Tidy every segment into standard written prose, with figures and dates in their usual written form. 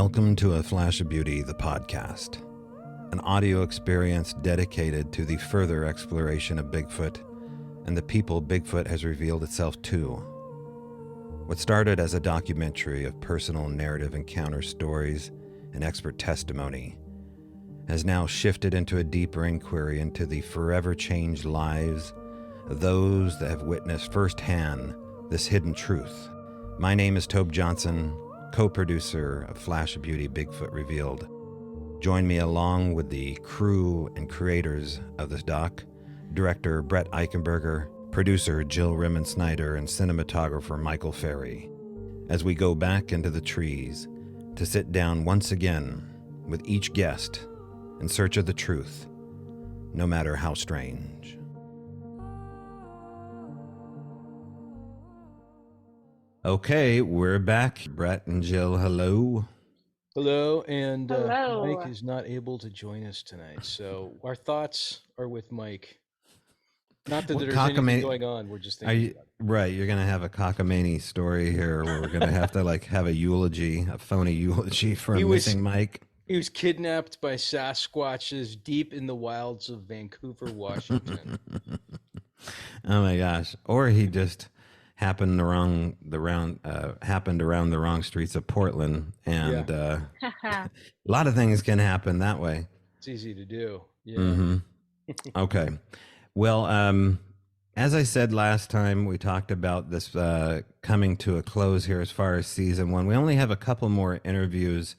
Welcome to A Flash of Beauty, the podcast, an audio experience dedicated to the further exploration of Bigfoot and the people Bigfoot has revealed itself to. What started as a documentary of personal narrative encounter stories and expert testimony has now shifted into a deeper inquiry into the forever changed lives of those that have witnessed firsthand this hidden truth. My name is Tobe Johnson, co-producer of Flash of Beauty Bigfoot Revealed. Join me along with the crew and creators of this doc, director Brett Eichenberger, producer Jill Rimmon-Snyder, and cinematographer Michael Ferry, as we go back into the trees to sit down once again with each guest in search of the truth, no matter how strange. Okay, we're back. Brett and Jill, hello. Hello, and Hello. Mike is not able to join us tonight, so our thoughts are with Mike. Not that there's anything going on, we're just thinking about it. Right, you're going to have a cockamamie story here where we're going to have to have a eulogy, a phony eulogy for a missing Mike. He was kidnapped by Sasquatches deep in the wilds of Vancouver, Washington. Oh my gosh. Or he just happened around the wrong streets of Portland, and a lot of things can happen that way. It's easy to do. Yeah. Mm-hmm. Okay. Well, as I said last time, we talked about this coming to a close here as far as season one. We only have a couple more interviews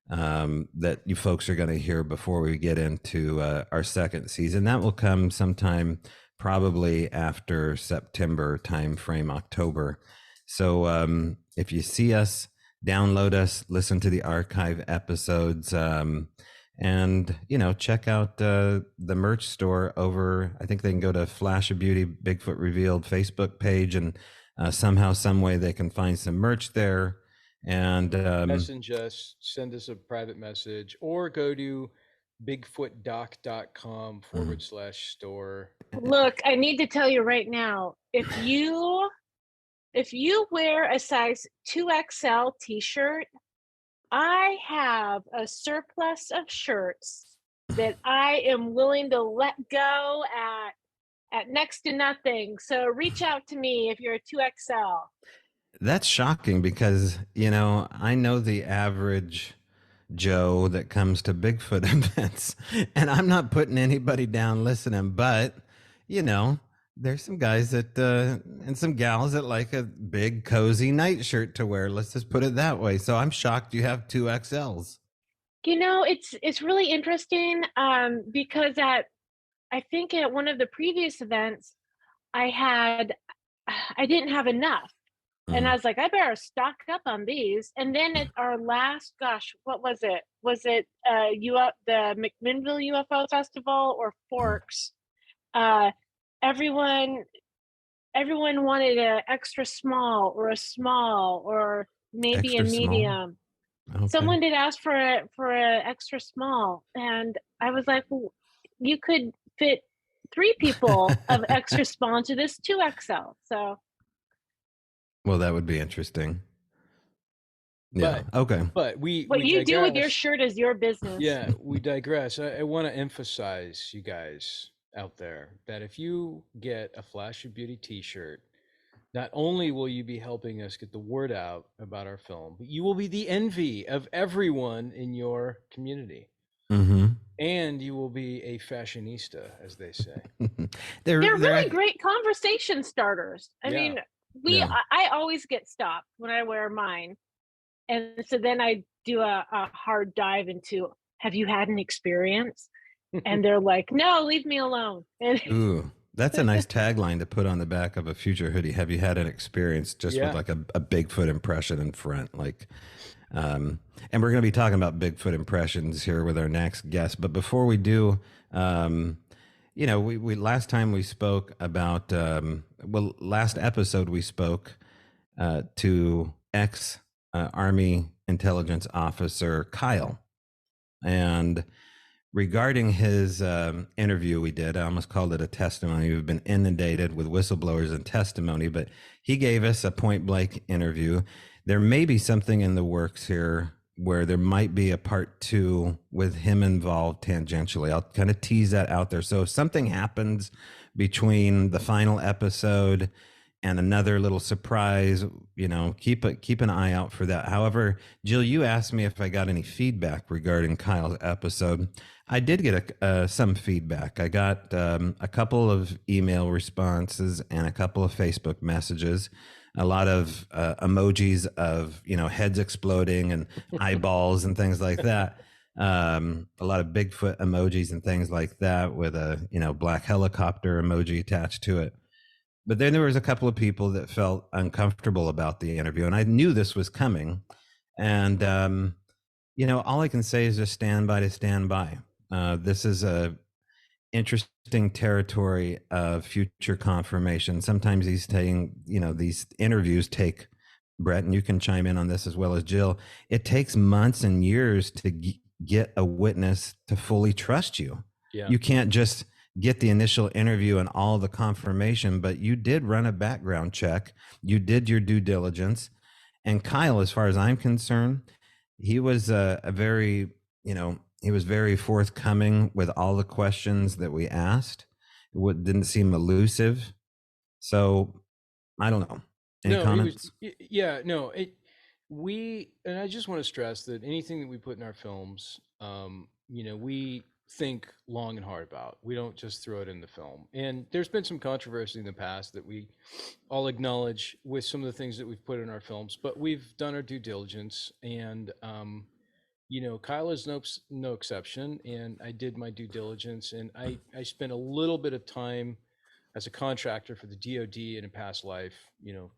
that you folks are going to hear before we get into our second season. That will come sometime probably after September timeframe, October. So if you see us, download us, listen to the archive episodes, and check out the merch store over. I think they can go to Flash of Beauty Bigfoot Revealed Facebook page, and somehow, some way, they can find some merch there. And message us, send us a private message, or go to bigfootdoc.com/store. Look, I need to tell you right now, if you wear a size 2XL t-shirt, I have a surplus of shirts that I am willing to let go at next to nothing. So reach out to me if you're a 2XL. That's shocking because, I know the average Joe that comes to Bigfoot events, and I'm not putting anybody down listening, but there's some guys that and some gals that like a big cozy nightshirt to wear. Let's just put it that way. So I'm shocked you have 2XLs. It's really interesting because I think at one of the previous events I didn't have enough. And I was like, I better stock up on these. And then at our last, what was it? Was it the McMinnville UFO Festival or Forks? Everyone wanted an extra small or a small or maybe Extra a medium. Okay. Someone did ask for an extra small, and I was like, well, you could fit 3 people of extra small into this 2XL. So. Well, that would be interesting. Yeah. Okay. But what you do with your shirt is your business. Yeah, we digress. I want to emphasize, you guys out there, that if you get a Flash of Beauty t-shirt, not only will you be helping us get the word out about our film, but you will be the envy of everyone in your community. Mm-hmm. And you will be a fashionista, as they say. They're really great conversation starters. I mean, I always get stopped when I wear mine. And so then I do a hard dive into, have you had an experience? And they're like, no, leave me alone. Ooh, that's a nice tagline to put on the back of a future hoodie. Have you had an experience, just with like a Bigfoot impression in front? And we're going to be talking about Bigfoot impressions here with our next guest. But before we do, we last time we spoke about, last episode we spoke to ex-Army intelligence officer Kyle. And regarding his interview we did, I almost called it a testimony. We've been inundated with whistleblowers and testimony, but he gave us a point-blank interview. There may be something in the works here where there might be a part 2 with him involved tangentially. I'll kind of tease that out there. So if something happens between the final episode and another little surprise, keep an eye out for that. However, Jill, you asked me if I got any feedback regarding Kyle's episode. I did get some feedback. I got a couple of email responses and a couple of Facebook messages, a lot of emojis of, heads exploding and eyeballs and things like that. A lot of Bigfoot emojis and things like that with a, black helicopter emoji attached to it. But then there was a couple of people that felt uncomfortable about the interview, and I knew this was coming. And, all I can say is just stand by to stand by. This is a interesting territory of future confirmation. Sometimes these interviews take, Brett, and you can chime in on this as well as Jill, it takes months and years to get a witness to fully trust you. Yeah. You can't just get the initial interview and all the confirmation, but you did run a background check. You did your due diligence. And Kyle, as far as I'm concerned, he was he was very forthcoming with all the questions that we asked. It didn't seem elusive. So I don't know. Any comments? And I just want to stress that anything that we put in our films, we think long and hard about. We don't just throw it in the film. And there's been some controversy in the past that we all acknowledge with some of the things that we've put in our films, but we've done our due diligence, and Kyle is no exception. And I did my due diligence, and I spent a little bit of time as a contractor for the DoD in a past life,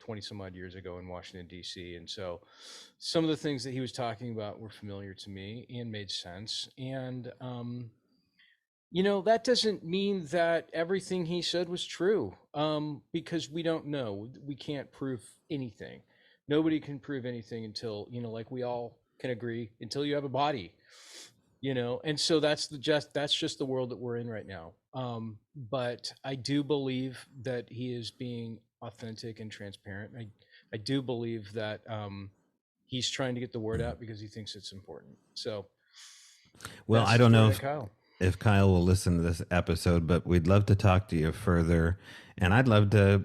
20 some odd years ago in Washington, D.C. And so some of the things that he was talking about were familiar to me and made sense. And, that doesn't mean that everything he said was true, because we don't know. We can't prove anything. Nobody can prove anything until, like we all can agree, until you have a body, and so that's just the world that we're in right now. But I do believe that he is being authentic and transparent. I do believe that he's trying to get the word out because he thinks it's important. So, well, I don't know if Kyle will listen to this episode, but we'd love to talk to you further, and I'd love to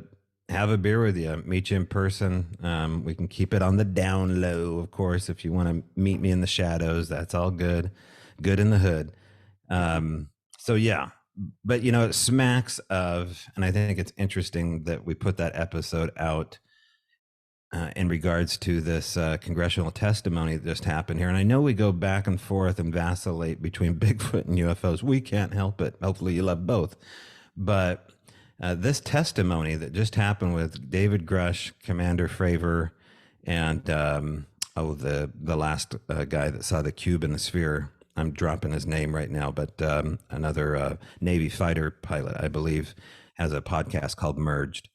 have a beer with you, meet you in person. We can keep it on the down low, of course. If you want to meet me in the shadows, that's all good in the hood. So yeah, but it smacks of, and I think it's interesting that we put that episode out in regards to this congressional testimony that just happened here. And I know we go back and forth and vacillate between Bigfoot and UFOs. We can't help it. Hopefully you love both. But this testimony that just happened with David Grush, Commander Fravor, and the last guy that saw the cube in the sphere. I'm dropping his name right now, but another Navy fighter pilot, I believe, has a podcast called Merged.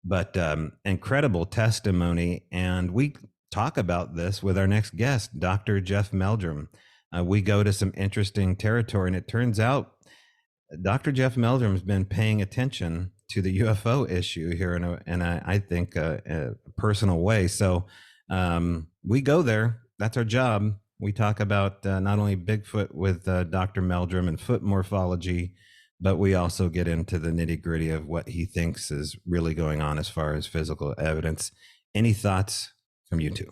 But incredible testimony, and we talk about this with our next guest, Dr. Jeff Meldrum. We go to some interesting territory, and it turns out Dr. Jeff Meldrum has been paying attention to the UFO issue here in I think a personal way. So we go there. That's our job. We talk about not only Bigfoot with Dr. Meldrum and foot morphology, but we also get into the nitty-gritty of what he thinks is really going on as far as physical evidence. Any thoughts from you two?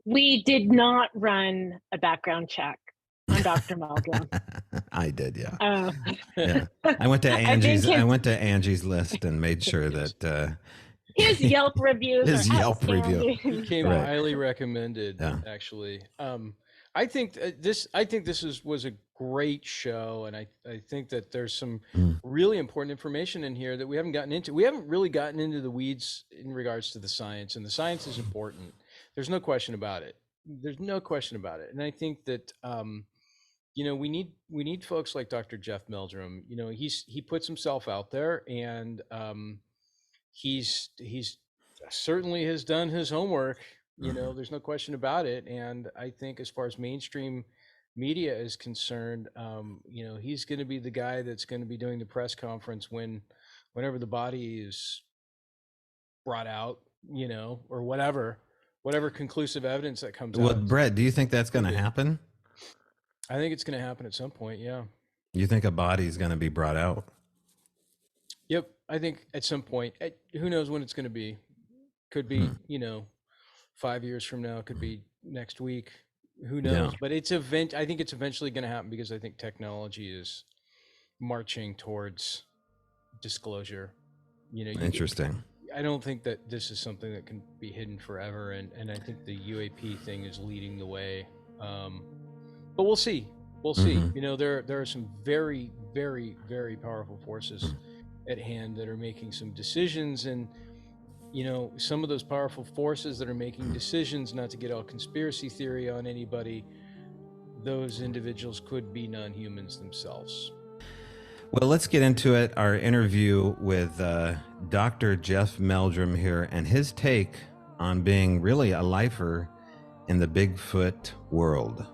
We did not run a background check on Dr. Meldrum. I did, yeah. Yeah. I went to Angie's list and made sure that his Yelp reviews. He came highly recommended. Yeah. Actually, I think this was a great show, and I think that there's some really important information in here that we haven't gotten into. We haven't really gotten into the weeds in regards to the science, and the science is important. There's no question about it. And I think that we need folks like Dr. Jeff Meldrum. He puts himself out there, and he's certainly has done his homework. There's no question about it. And I think as far as mainstream media is concerned, he's going to be the guy that's going to be doing the press conference whenever the body is brought out, or whatever, whatever conclusive evidence that comes Well, out. Brett, do you think that's going to happen? I think it's going to happen at some point. Yeah. You think a body is going to be brought out? Yep. I think at some point, who knows when it's going to be? Could be, 5 years from now. Could be next week. Who knows? Yeah. But I think it's eventually going to happen because I think technology is marching towards disclosure. Interesting. I don't think that this is something that can be hidden forever, and I think the UAP thing is leading the way. But we'll see. We'll see. There are some very, very, very powerful forces at hand that are making some decisions, and some of those powerful forces that are making decisions, not to get all conspiracy theory on anybody, those individuals could be non-humans themselves. Well, let's get into it. Our interview with Dr. Jeff Meldrum here, and his take on being really a lifer in the Bigfoot world.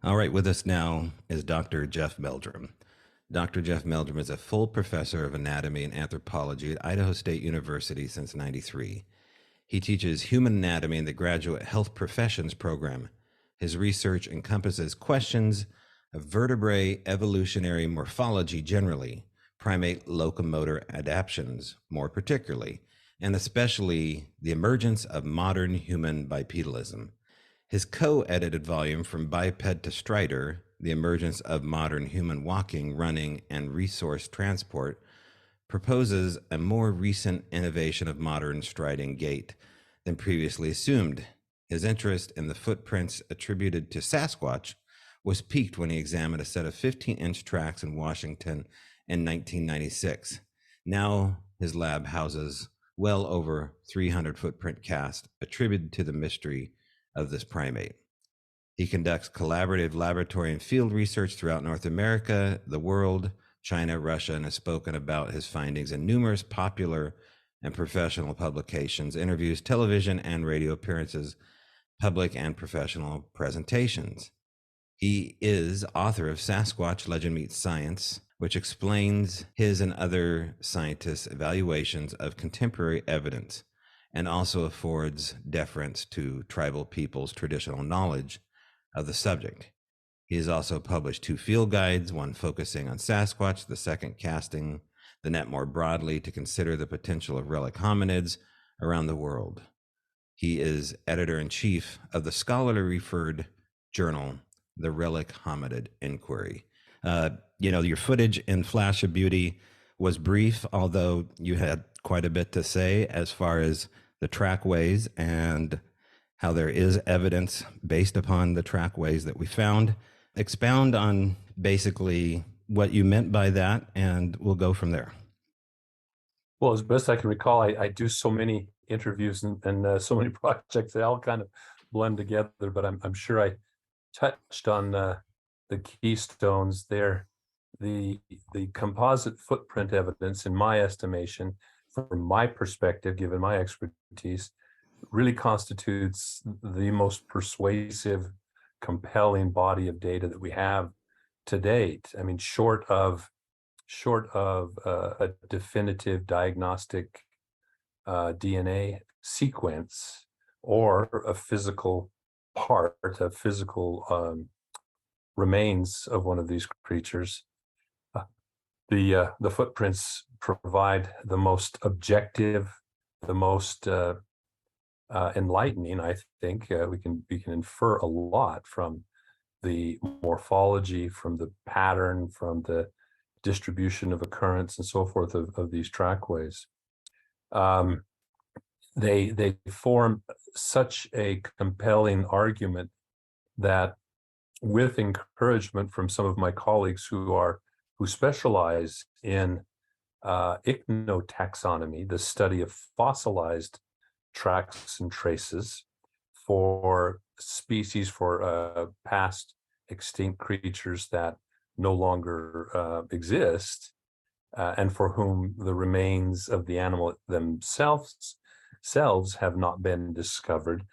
All right, with us now is Dr. Jeff Meldrum. Dr. Jeff Meldrum is a full professor of anatomy and anthropology at Idaho State University since '93. He teaches human anatomy in the Graduate Health Professions program. His research encompasses questions of vertebrate evolutionary morphology generally, primate locomotor adaptations more particularly, and especially the emergence of modern human bipedalism. His co-edited volume From Biped to Strider, The Emergence of Modern Human Walking, Running, and Resource Transport, proposes a more recent innovation of modern striding gait than previously assumed. His interest in the footprints attributed to Sasquatch was piqued when he examined a set of 15-inch tracks in Washington in 1996. Now his lab houses well over 300 footprint casts attributed to the mystery of this primate. He conducts collaborative laboratory and field research throughout North America, the world, China, Russia, and has spoken about his findings in numerous popular and professional publications, interviews, television and radio appearances, public and professional presentations. He is author of Sasquatch Legend Meets Science, which explains his and other scientists' evaluations of contemporary evidence and also affords deference to tribal peoples' traditional knowledge of the subject. He has also published 2 field guides, one focusing on Sasquatch, the second casting the net more broadly to consider the potential of relic hominids around the world. He is editor-in-chief of the scholarly referred journal, the Relict Hominoid Inquiry. Your footage in Flash of Beauty was brief, although you had quite a bit to say as far as the trackways and how there is evidence based upon the trackways that we found. Expound on basically what you meant by that, and we'll go from there. Well, as best I can recall, I do so many interviews and so many projects, they all kind of blend together, but I'm sure I touched on the keystones there. The composite footprint evidence, in my estimation, from my perspective, given my expertise, really constitutes the most persuasive, compelling body of data that we have to date. I mean, short of a definitive diagnostic DNA sequence or a physical part, a physical remains of one of these creatures, the footprints provide the most objective, the most enlightening. I think we can infer a lot from the morphology, from the pattern, from the distribution of occurrence and so forth of these trackways. They form such a compelling argument that, with encouragement from some of my colleagues who specialize in ichnotaxonomy, the study of fossilized tracks and traces for species, for past extinct creatures that no longer exist, and for whom the remains of the animal themselves have not been discovered.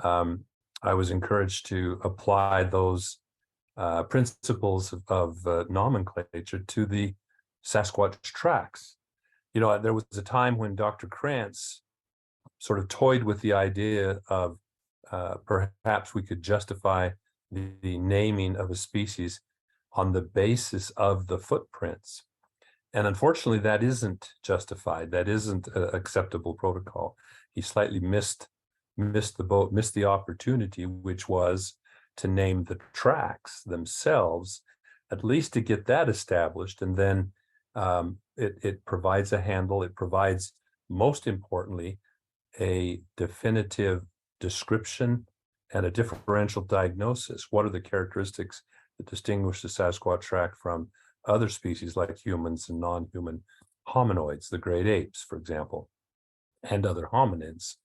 I was encouraged to apply those principles of nomenclature to the Sasquatch tracks. There was a time when Dr. Krantz sort of toyed with the idea of perhaps we could justify the naming of a species on the basis of the footprints. And unfortunately, that isn't justified. That isn't an acceptable protocol. He slightly missed the boat, missed the opportunity, which was to name the tracks themselves, at least to get that established. And then it provides a handle. It provides, most importantly, a definitive description and a differential diagnosis. What are the characteristics that distinguish the Sasquatch track from other species like humans and non-human hominoids, the great apes, for example, and other hominids,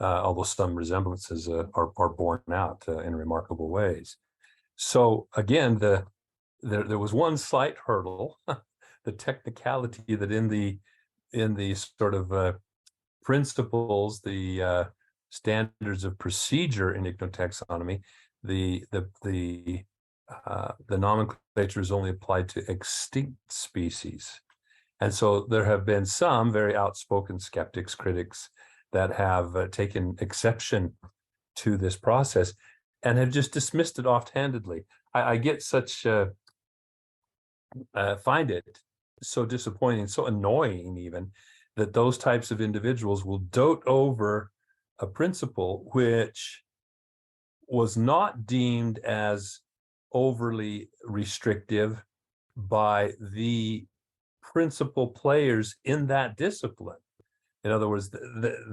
although some resemblances are borne out in remarkable ways. So again, there was one slight hurdle, the technicality that in the sort of principles, the standards of procedure in ichnotaxonomy, the nomenclature is only applied to extinct species. And so there have been some very outspoken skeptics, critics, that have taken exception to this process and have just dismissed it offhandedly. I get find it so disappointing, so annoying even, that those types of individuals will dote over a principle which was not deemed as overly restrictive by the principal players in that discipline. In other words,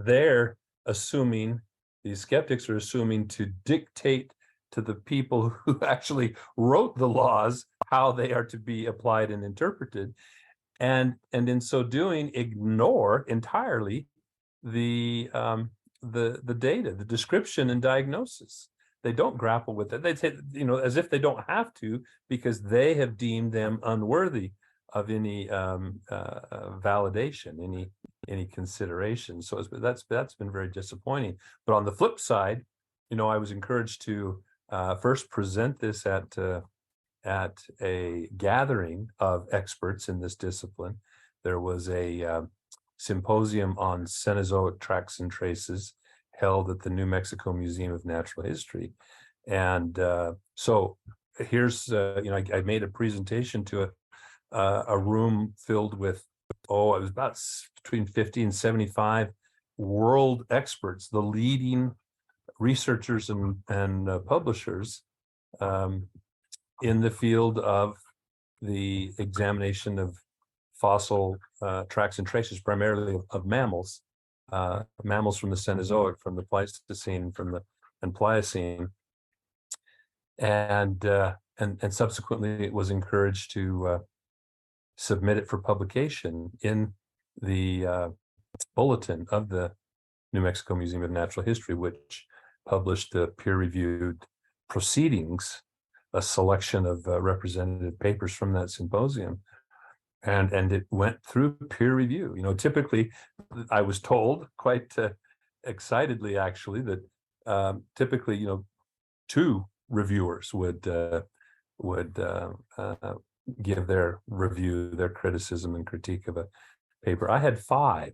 they're assuming, these skeptics are assuming, to dictate to the people who actually wrote the laws how they are to be applied and interpreted, and in so doing ignore entirely the data, the description and diagnosis. They don't grapple with it. They say, as if they don't have to, because they have deemed them unworthy of any validation, any consideration. So that's been very disappointing. But on the flip side, I was encouraged to first present this at a gathering of experts in this discipline. There was a symposium on Cenozoic tracks and traces held at the New Mexico Museum of Natural History. And so here's, I made a presentation to a room filled with, it was about between 50 and 75 world experts, the leading researchers and publishers in the field of the examination of fossil tracks and traces, primarily of mammals from the Cenozoic, from the Pleistocene, and Pliocene, and subsequently it was encouraged to submit it for publication in the bulletin of the New Mexico Museum of Natural History, which published the peer-reviewed proceedings, a selection of representative papers from that symposium. And it went through peer review. Typically, I was told quite excitedly, actually, that typically, 2 reviewers would give their review, their criticism and critique of a paper. I had 5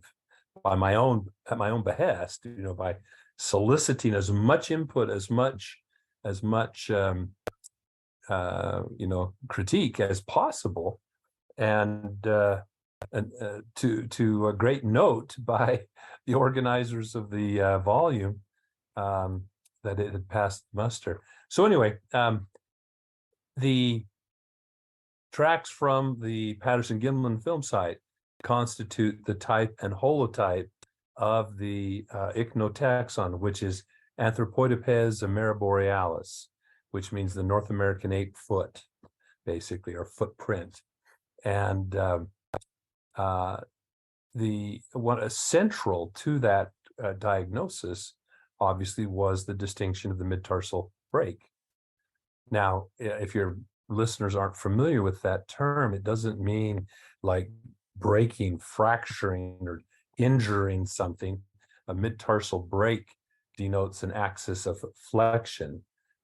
at my own behest, by soliciting as much input, as much critique as possible. And to a great note by the organizers of the volume, that it had passed muster. So anyway, the tracks from the Patterson-Gimlin film site constitute the type and holotype of the ichnotaxon, which is Anthropoidopes ameriborealis, which means the North American ape foot, basically, or footprint. And central to that diagnosis, obviously, was the distinction of the mid-tarsal break. Now, if your listeners aren't familiar with that term, it doesn't mean like breaking, fracturing, or injuring something. A mid-tarsal break denotes an axis of flexion,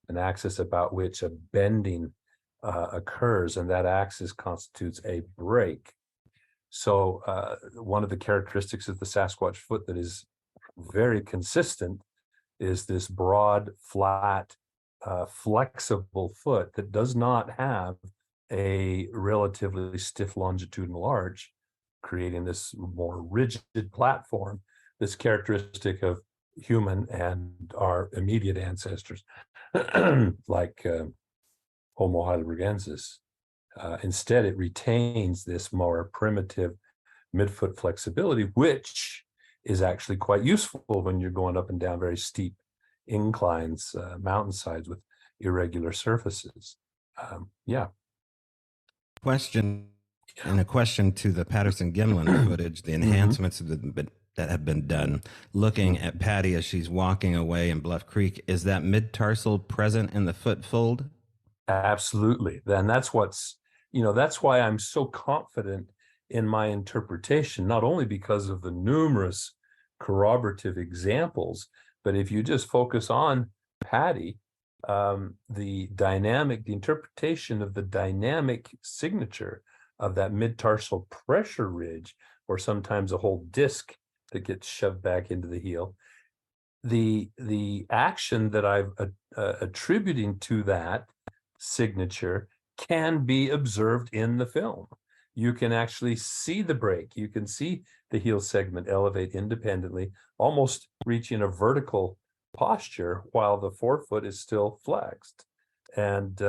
an axis about which a bending occurs, and that axis constitutes a break. So one of the characteristics of the Sasquatch foot that is very consistent is this broad, flat, flexible foot that does not have a relatively stiff longitudinal arch, creating this more rigid platform that's characteristic of human and our immediate ancestors, like Homo heidelbergensis. Instead, it retains this more primitive midfoot flexibility, which is actually quite useful when you're going up and down very steep inclines, mountainsides with irregular surfaces. Yeah. Question, and a question to the Patterson-Gimlin footage, the enhancements that have been done, looking at Patty as she's walking away in Bluff Creek, is that mid-tarsal present in the foot fold? Absolutely. And that's what's, that's why I'm so confident in my interpretation, not only because of the numerous corroborative examples, but if you just focus on Patty, the interpretation of the dynamic signature of that mid-tarsal pressure ridge, or sometimes a whole disc that gets shoved back into the heel, the action that I'm attributing to that signature can be observed in the film. You can actually see the break. You can see the heel segment elevate independently, almost reaching a vertical posture while the forefoot is still flexed. And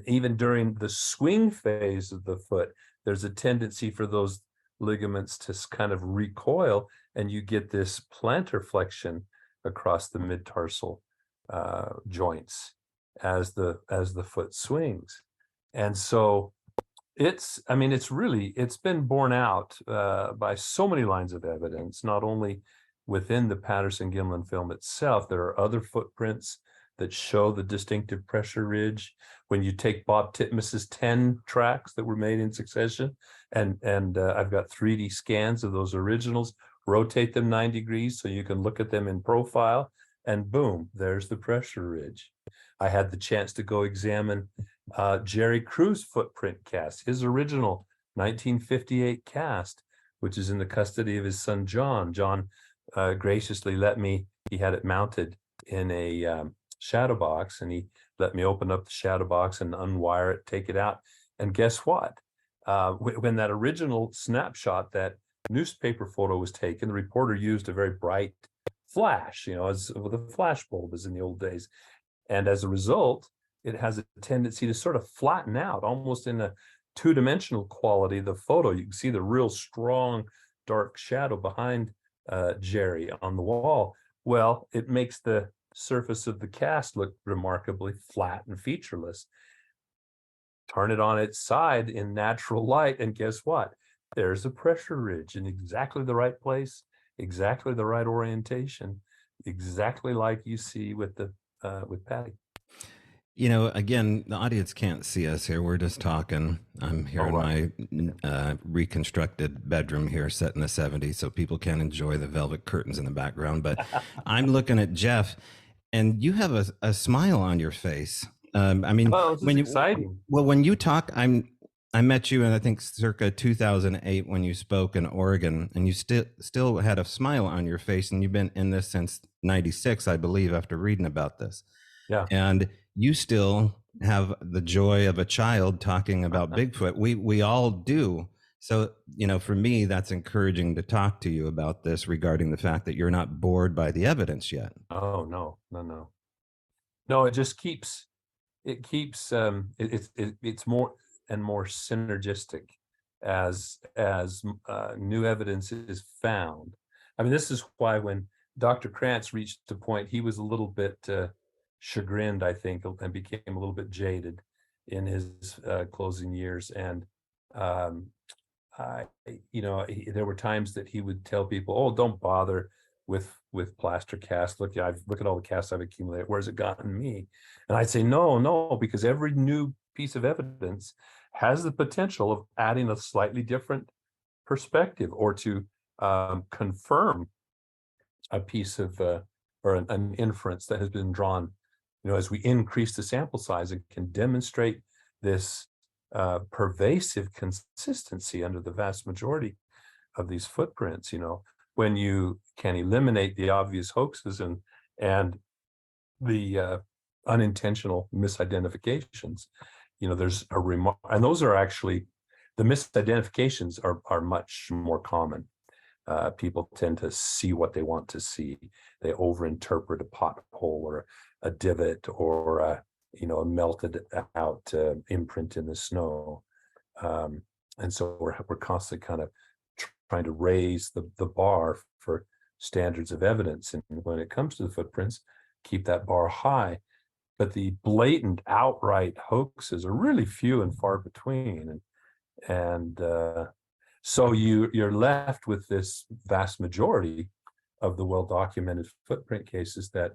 even during the swing phase of the foot, there's a tendency for those ligaments to kind of recoil, and you get this plantar flexion across the mid-tarsal joints as the foot swings. And so it's been borne out by so many lines of evidence, not only within the Patterson-Gimlin film itself. There are other footprints that show the distinctive pressure ridge. When you take Bob Titmus's 10 tracks that were made in succession, and I've got 3D scans of those originals, rotate them 90 degrees so you can look at them in profile, and boom, there's the pressure ridge. I had the chance to go examine Jerry Crew's footprint cast, his original 1958 cast, which is in the custody of his son, John. John graciously let me, he had it mounted in a shadow box, and he let me open up the shadow box and unwire it, take it out. And guess what? When that original snapshot, that newspaper photo was taken, the reporter used a very bright flash, as with a flash bulb as in the old days. And as a result, it has a tendency to sort of flatten out, almost in a two-dimensional quality. The photo, you can see the real strong dark shadow behind Jerry on the wall. Well, it makes the surface of the cast look remarkably flat and featureless. Turn it on its side in natural light, and guess what? There's a pressure ridge in exactly the right place, exactly the right orientation, exactly like you see with Patty. Again, the audience can't see us here. We're just talking. I'm here in my reconstructed bedroom here, set in the 70s, so people can enjoy the velvet curtains in the background. But I'm looking at Jeff, and you have a smile on your face. When exciting. When you talk, I met you in, I think, circa 2008 when you spoke in Oregon, and you still had a smile on your face, and you've been in this since 96, I believe, after reading about this. Yeah. And you still have the joy of a child talking about Bigfoot. We all do. So, for me, that's encouraging to talk to you about this regarding the fact that you're not bored by the evidence yet. Oh, no. No, it just keeps, it's more and more synergistic as new evidence is found. This is why when Dr. Krantz reached a point, he was a little bit chagrined, I think, and became a little bit jaded in his closing years. And there were times that he would tell people, "Oh, don't bother with plaster casts. Look at all the casts I've accumulated. Where's it gotten me?" And I'd say, no, because every new piece of evidence has the potential of adding a slightly different perspective, or to confirm a piece of or an inference that has been drawn. As we increase the sample size and can demonstrate this pervasive consistency under the vast majority of these footprints. When you can eliminate the obvious hoaxes and the unintentional misidentifications, there's a remark, and those are actually, the misidentifications are much more common. People tend to see what they want to see. They overinterpret a pothole or a divot or a melted out imprint in the snow. And so we're constantly kind of trying to raise the bar for standards of evidence. And when it comes to the footprints, keep that bar high. But the blatant outright hoaxes are really few and far between. And so you're left with this vast majority of the well-documented footprint cases that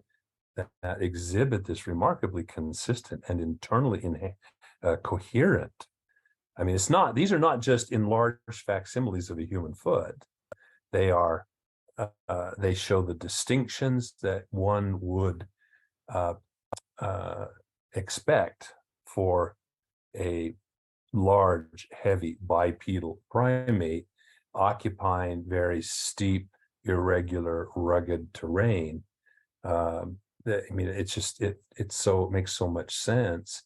exhibit this remarkably consistent and internally coherent. I mean, these are not just enlarged facsimiles of a human foot. They show the distinctions that one would expect for a large, heavy bipedal primate occupying very steep, irregular, rugged terrain. It makes so much sense.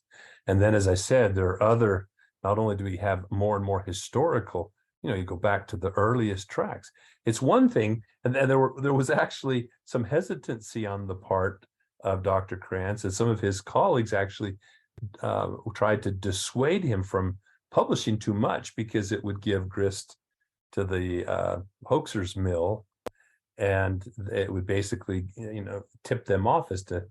And then, as I said, there are other, not only do we have more and more historical, you go back to the earliest tracks. It's one thing, and there was actually some hesitancy on the part of Dr. Krantz, and some of his colleagues actually tried to dissuade him from publishing too much because it would give grist to the hoaxer's mill, and it would basically, tip them off as to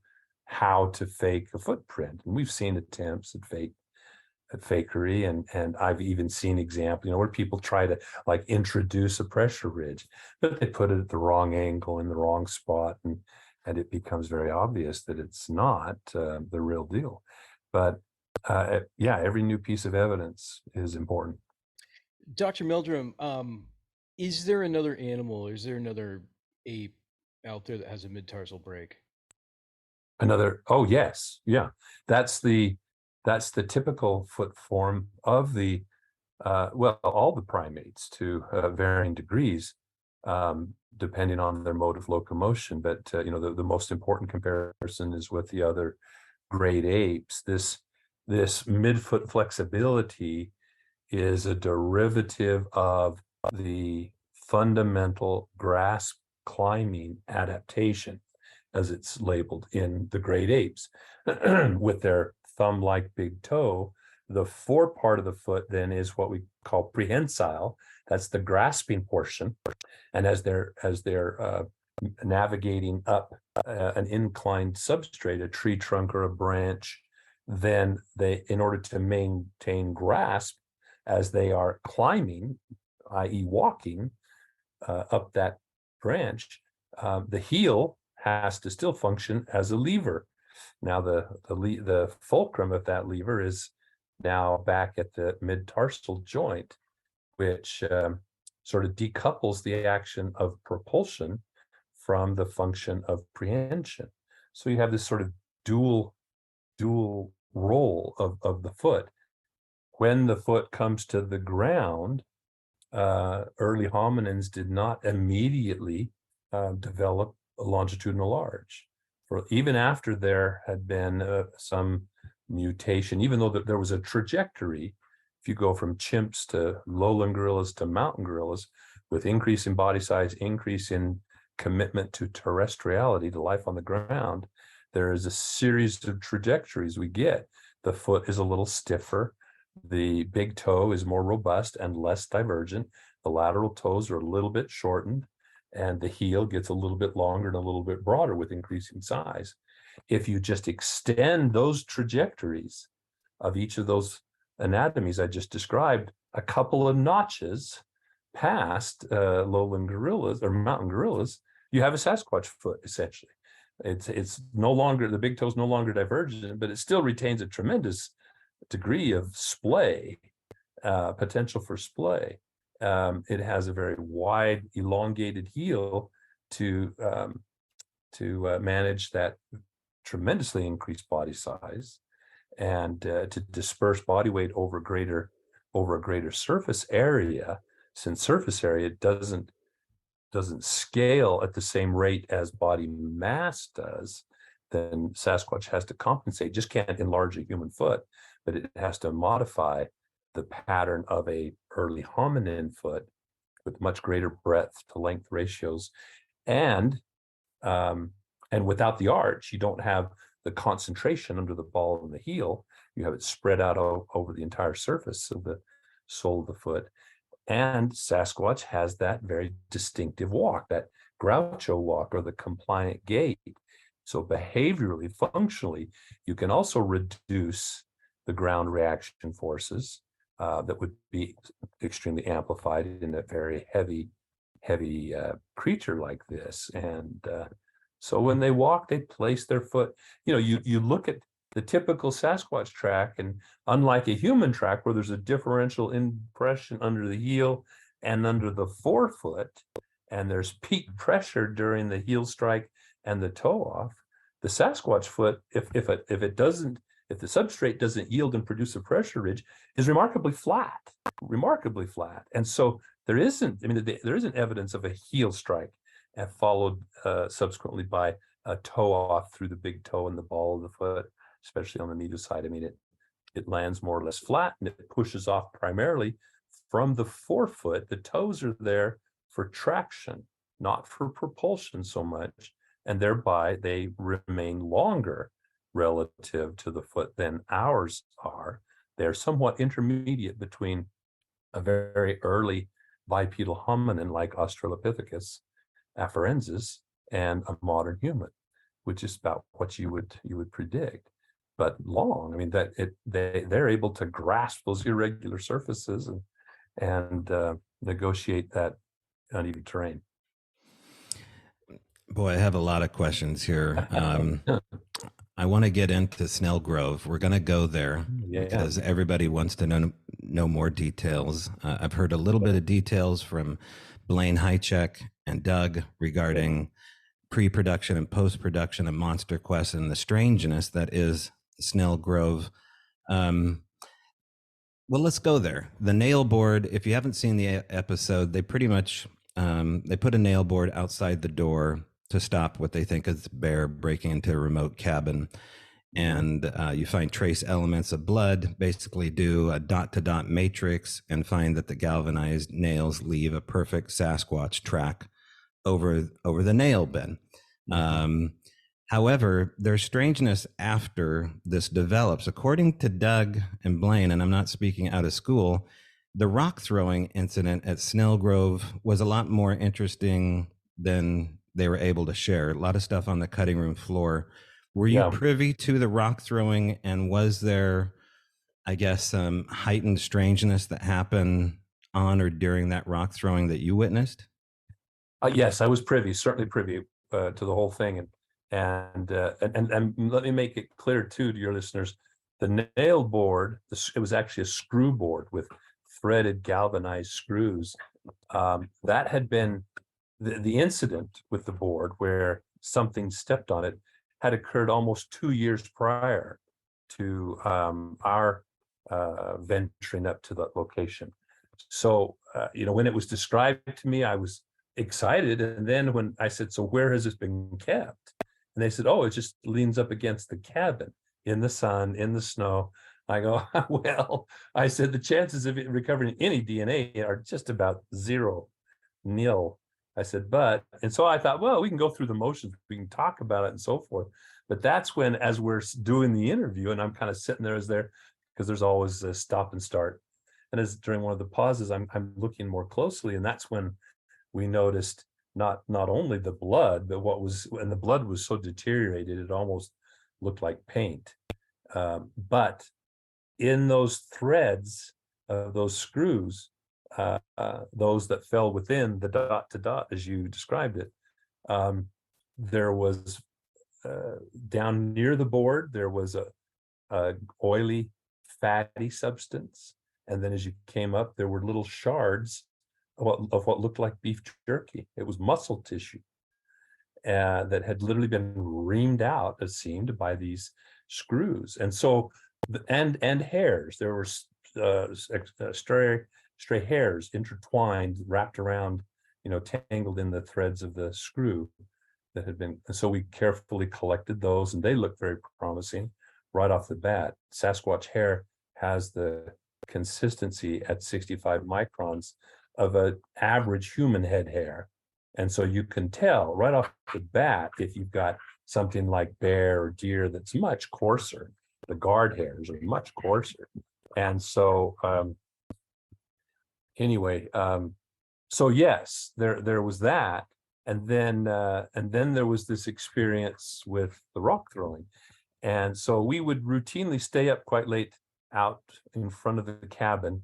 how to fake a footprint. And we've seen attempts at fakery, and I've even seen examples, where people try to introduce a pressure ridge, but they put it at the wrong angle in the wrong spot, and it becomes very obvious that it's not the real deal. But every new piece of evidence is important. Dr. Meldrum, is there another animal, or is there another ape out there that has a mid-tarsal break? Oh yes, yeah. That's the typical foot form of the all the primates to varying degrees, depending on their mode of locomotion. But the most important comparison is with the other great apes. This midfoot flexibility is a derivative of the fundamental grasp climbing adaptation, as it's labeled in the great apes. With their thumb-like big toe, the fore part of the foot then is what we call prehensile. That's the grasping portion. And as they're navigating up an inclined substrate, a tree trunk or a branch, then they, in order to maintain grasp as they are climbing, i.e. walking up that branch, the heel has to still function as a lever. Now the fulcrum of that lever is now back at the mid-tarsal joint, which sort of decouples the action of propulsion from the function of prehension. So you have this sort of dual role of the foot. When the foot comes to the ground, early hominins did not immediately develop a longitudinal arch. Even after there had been some mutation, even though there was a trajectory, if you go from chimps to lowland gorillas to mountain gorillas, with increase in body size, increase in commitment to terrestriality, to life on the ground, there is a series of trajectories we get. The foot is a little stiffer. The big toe is more robust and less divergent. The lateral toes are a little bit shortened, and the heel gets a little bit longer and a little bit broader with increasing size. If you just extend those trajectories of each of those anatomies I just described a couple of notches past lowland gorillas or mountain gorillas, you have a Sasquatch foot, essentially. It's no longer, the big toe's no longer divergent, but it still retains a tremendous degree of splay, potential for splay. It has a very wide, elongated heel to manage that tremendously increased body size. and to disperse body weight over a greater surface area, since surface area doesn't scale at the same rate as body mass does, then Sasquatch has to compensate. Just can't enlarge a human foot, but it has to modify the pattern of a early hominin foot with much greater breadth to length ratios, and without the arch, you don't have the concentration under the ball and the heel. You have it spread out over the entire surface of the sole of the foot. And Sasquatch has that very distinctive walk, that Groucho walk, or the compliant gait. So behaviorally, functionally, you can also reduce the ground reaction forces that would be extremely amplified in a very heavy creature like this. And so when they walk, they place their foot, you look at the typical Sasquatch track, and unlike a human track where there's a differential impression under the heel and under the forefoot, and there's peak pressure during the heel strike and the toe off, the Sasquatch foot, if the substrate doesn't yield and produce a pressure ridge, is remarkably flat. And so there isn't evidence of a heel strike and followed subsequently by a toe off through the big toe and the ball of the foot, especially on the medial side. I mean, it lands more or less flat, and it pushes off primarily from the forefoot. The toes are there for traction, not for propulsion so much, and thereby they remain longer relative to the foot than ours are. They're somewhat intermediate between a very early bipedal hominin like Australopithecus afarensis and a modern human, which is about what you would predict. But long, I mean, they're able to grasp those irregular surfaces and negotiate that uneven terrain. Boy, I have a lot of questions here. I want to get into Snell Grove. We're going to go there because everybody wants to know more details. I've heard a little bit of details from Blaine Hychek and Doug regarding pre-production and post-production of Monster Quest and the strangeness that is Snell Grove. Well, let's go there. The nail board, if you haven't seen the episode, they pretty much, they put a nail board outside the door to stop what they think is a bear breaking into a remote cabin. And you find trace elements of blood, basically do a dot-to-dot matrix and find that the galvanized nails leave a perfect Sasquatch track over the nail bin. However, there's strangeness after this develops. According to Doug and Blaine, and I'm not speaking out of school, the rock throwing incident at Snell Grove was a lot more interesting than they were able to share. A lot of stuff on the cutting room floor. Were you privy to the rock throwing, and was there, I guess, heightened strangeness that happened on or during that rock throwing that you witnessed? Yes, I was certainly privy to the whole thing, and let me make it clear too to your listeners: the nail board, it was actually a screw board with threaded galvanized screws. That had been the incident with the board where something stepped on it had occurred almost 2 years prior to our venturing up to that location. So, when it was described to me, I was excited. And then when I said, so where has this been kept? And they said, oh, it just leans up against the cabin in the sun, in the snow. I go, well, I said, the chances of it recovering any DNA are just about nil. I said, and so I thought, well, we can go through the motions, we can talk about it and so forth. But that's when, as we're doing the interview, and I'm kind of sitting there because there's always a stop and start. And as during one of the pauses, I'm looking more closely, and that's when we noticed not only the blood, but and the blood was so deteriorated, it almost looked like paint. But in those threads of those screws, those that fell within the dot to dot, as you described it, there was down near the board, there was a oily, fatty substance. And then as you came up, there were little shards of what looked like beef jerky. It was muscle tissue that had literally been reamed out, it seemed, by these screws. And so and hairs. There were stray hairs intertwined, wrapped around, tangled in the threads of the screw that had been. And so we carefully collected those, and they looked very promising right off the bat. Sasquatch hair has the consistency at 65 microns of an average human head hair. And so you can tell right off the bat if you've got something like bear or deer that's much coarser. The guard hairs are much coarser. And so so yes, there was that. And then there was this experience with the rock throwing. And so we would routinely stay up quite late out in front of the cabin.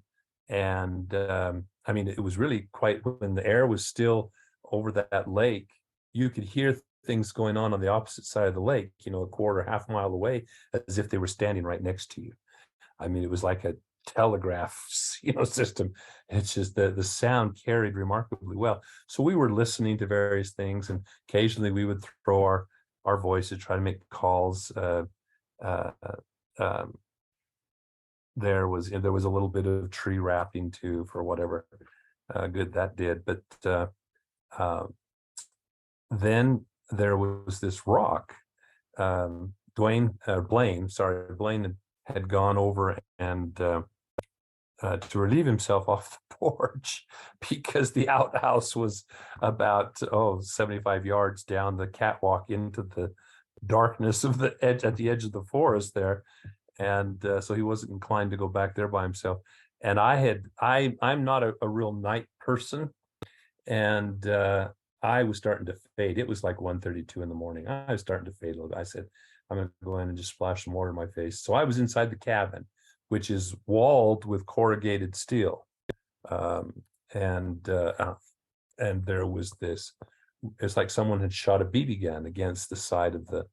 And I mean, it was really quite, when the air was still over that lake, you could hear things going on the opposite side of the lake, a quarter, half mile away, as if they were standing right next to you. I mean, it was like a telegraph, system. It's just the sound carried remarkably well. So we were listening to various things, and occasionally we would throw our voices, try to make calls. There was a little bit of tree rapping too, for whatever good that did. But then there was this rock. Blaine had gone over and to relieve himself off the porch, because the outhouse was about 75 yards down the catwalk into the darkness of the edge, at the edge of the forest there. And so he wasn't inclined to go back there by himself. And I'm not a real night person, and I was starting to fade. It was like 1:32 in the morning. I was starting to fade a little bit. I said, I'm going to go in and just splash some water in my face. So I was inside the cabin, which is walled with corrugated steel. And there was this, it's like someone had shot a BB gun against the side of the,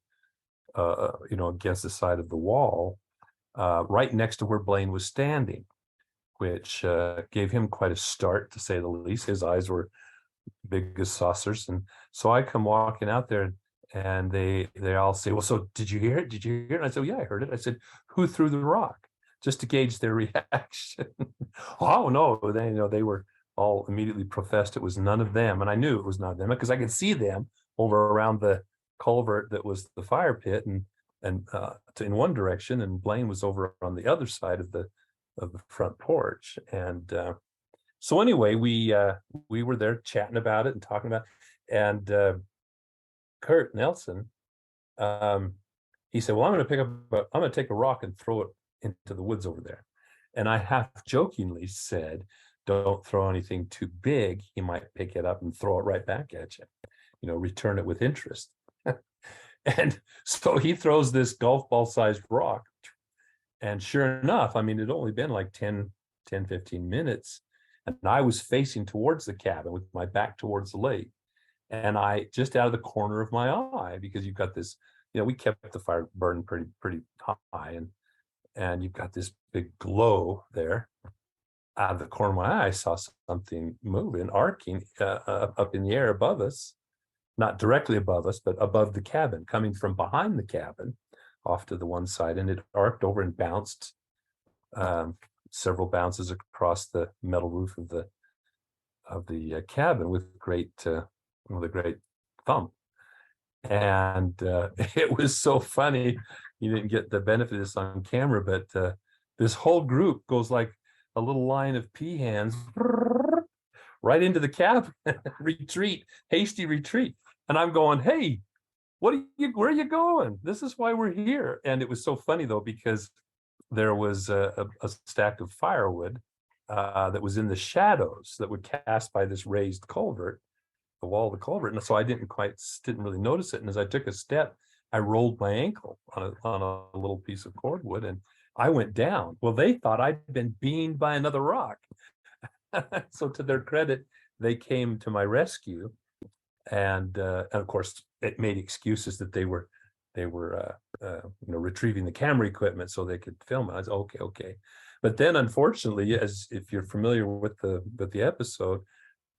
against the side of the wall, right next to where Blaine was standing, which gave him quite a start, to say the least. His eyes were big as saucers. And so I come walking out there, and they all say, well, so did you hear it? Did you hear it? And I said, yeah, I heard it. I said, who threw the rock? Just to gauge their reaction. Oh, no, they were all immediately professed it was none of them. And I knew it was not them, because I could see them over around the culvert that was the fire pit, and in one direction, and Blaine was over on the other side of the front porch. And so anyway, we were there chatting about it and talking about it. And Kurt Nelson, he said, well, I'm going to take a rock and throw it into the woods over there. And I half jokingly said, don't throw anything too big. He might pick it up and throw it right back at you, return it with interest. And so he throws this golf ball sized rock. And sure enough, I mean, it'd only been like 10, 15 minutes. And I was facing towards the cabin with my back towards the lake. And I, just out of the corner of my eye, because you've got this, we kept the fire burning pretty high, and you've got this big glow there. Out of the corner of my eye, I saw something moving, arcing up in the air above us, not directly above us, but above the cabin, coming from behind the cabin off to the one side. And it arced over and bounced several bounces across the metal roof of the cabin with a great thump. And it was so funny. You didn't get the benefit of this on camera, but this whole group goes like a little line of peahens right into the cabin. Hasty retreat. And I'm going, hey, where are you going? This is why we're here. And it was so funny though, because there was a stack of firewood that was in the shadows that would cast by this raised culvert, the wall of the culvert. And so I didn't really notice it. And as I took a step, I rolled my ankle on a little piece of cordwood, and I went down. Well, they thought I'd been beamed by another rock. So to their credit, they came to my rescue. And of course, it made excuses that they were retrieving the camera equipment so they could film it. I was okay. But then, unfortunately, as if you're familiar with the episode,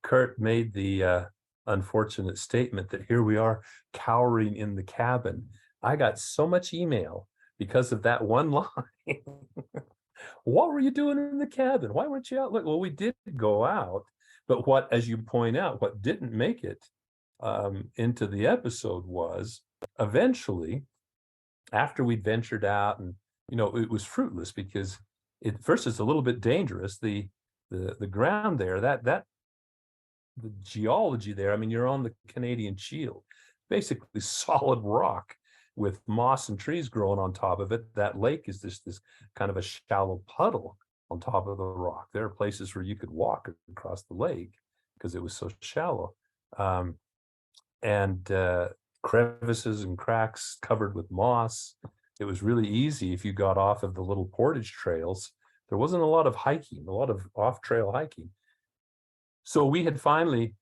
Kurt made the unfortunate statement that here we are cowering in the cabin. I got so much email because of that one line. What were you doing in the cabin? Why weren't you out? Well, we did go out, but what, as you point out, what didn't make it into the episode was eventually, after we'd ventured out, and it was fruitless because first it's a little bit dangerous. The ground there, the geology there. I mean, you're on the Canadian Shield, basically solid rock with moss and trees growing on top of it. That lake is this kind of a shallow puddle on top of the rock. There are places where you could walk across the lake because it was so shallow. And crevices and cracks covered with moss. It was really easy if you got off of the little portage trails. There wasn't a lot of hiking, a lot of off-trail hiking. So we had finally,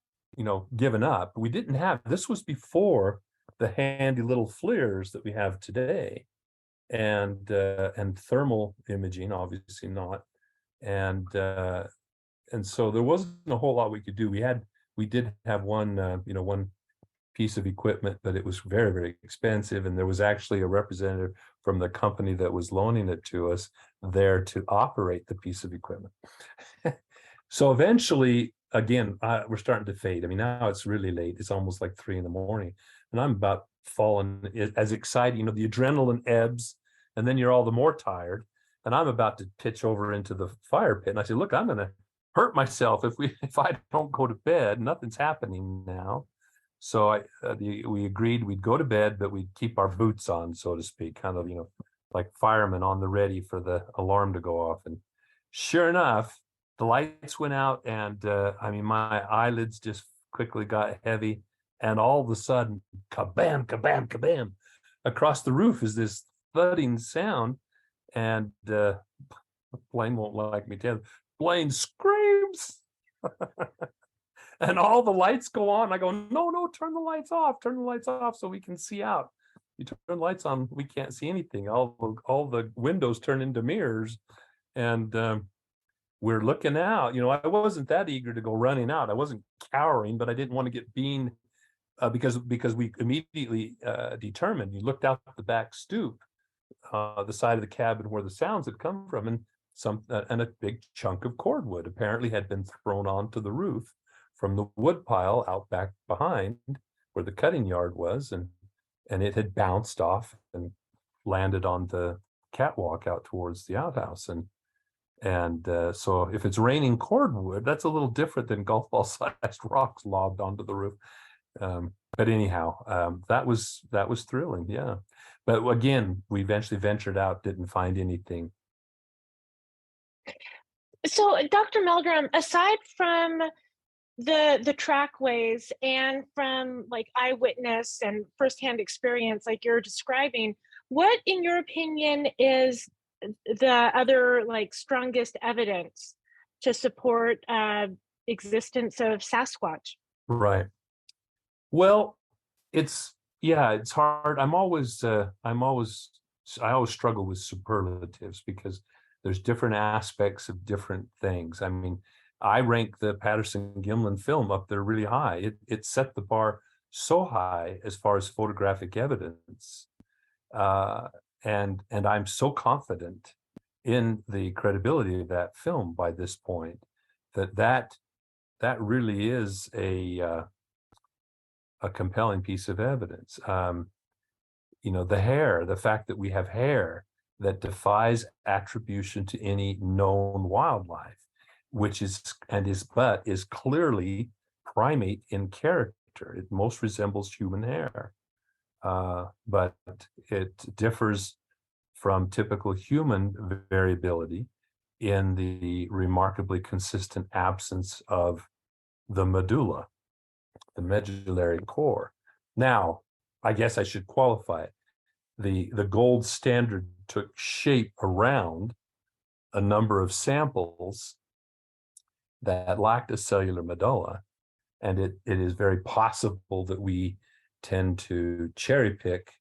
given up. We didn't have, this was before the handy little FLIRs that we have today, and thermal imaging, obviously not. And so there wasn't a whole lot we could do. We did have one piece of equipment, but it was very, very expensive. And there was actually a representative from the company that was loaning it to us there to operate the piece of equipment. So eventually, again, we're starting to fade. I mean, now it's really late. It's almost like 3 a.m. and I'm about falling as excited, the adrenaline ebbs, and then you're all the more tired. And I'm about to pitch over into the fire pit. And I said, look, I'm going to hurt myself if I don't go to bed. Nothing's happening now. So we agreed we'd go to bed, but we'd keep our boots on, so to speak, kind of, like firemen on the ready for the alarm to go off. And sure enough, the lights went out, and my eyelids just quickly got heavy. And all of a sudden, kabam, kabam, kabam, across the roof is this thudding sound. And Blaine won't like me telling. Blaine screams. And all the lights go on. I go, no, turn the lights off so we can see out. You turn the lights on, we can't see anything. All the windows turn into mirrors. And we're looking out. I wasn't that eager to go running out. I wasn't cowering, but I didn't want to get bean because we immediately determined. You looked out the back stoop, the side of the cabin where the sounds had come from, and a big chunk of cordwood apparently had been thrown onto the roof from the wood pile out back behind where the cutting yard was, and it had bounced off and landed on the catwalk out towards the outhouse. And so if it's raining cordwood, that's a little different than golf ball sized rocks lobbed onto the roof. But anyhow, that was thrilling, yeah. But again, we eventually ventured out, didn't find anything. So, Dr. Meldrum, aside from the trackways and from like eyewitness and firsthand experience like you're describing, what in your opinion is the other like strongest evidence to support existence of Sasquatch? Right. Well, it's hard. I always struggle with superlatives because there's different aspects of different things. I mean, I rank the Patterson-Gimlin film up there really high. It set the bar so high as far as photographic evidence. And I'm so confident in the credibility of that film by this point that really is a compelling piece of evidence. The hair, the fact that we have hair that defies attribution to any known wildlife, which is clearly primate in character. It most resembles human hair, but it differs from typical human variability in the remarkably consistent absence of the medulla, the medullary core. Now, I guess I should qualify it. The gold standard took shape around a number of samples that lacked a cellular medulla, and it is very possible that we tend to cherry pick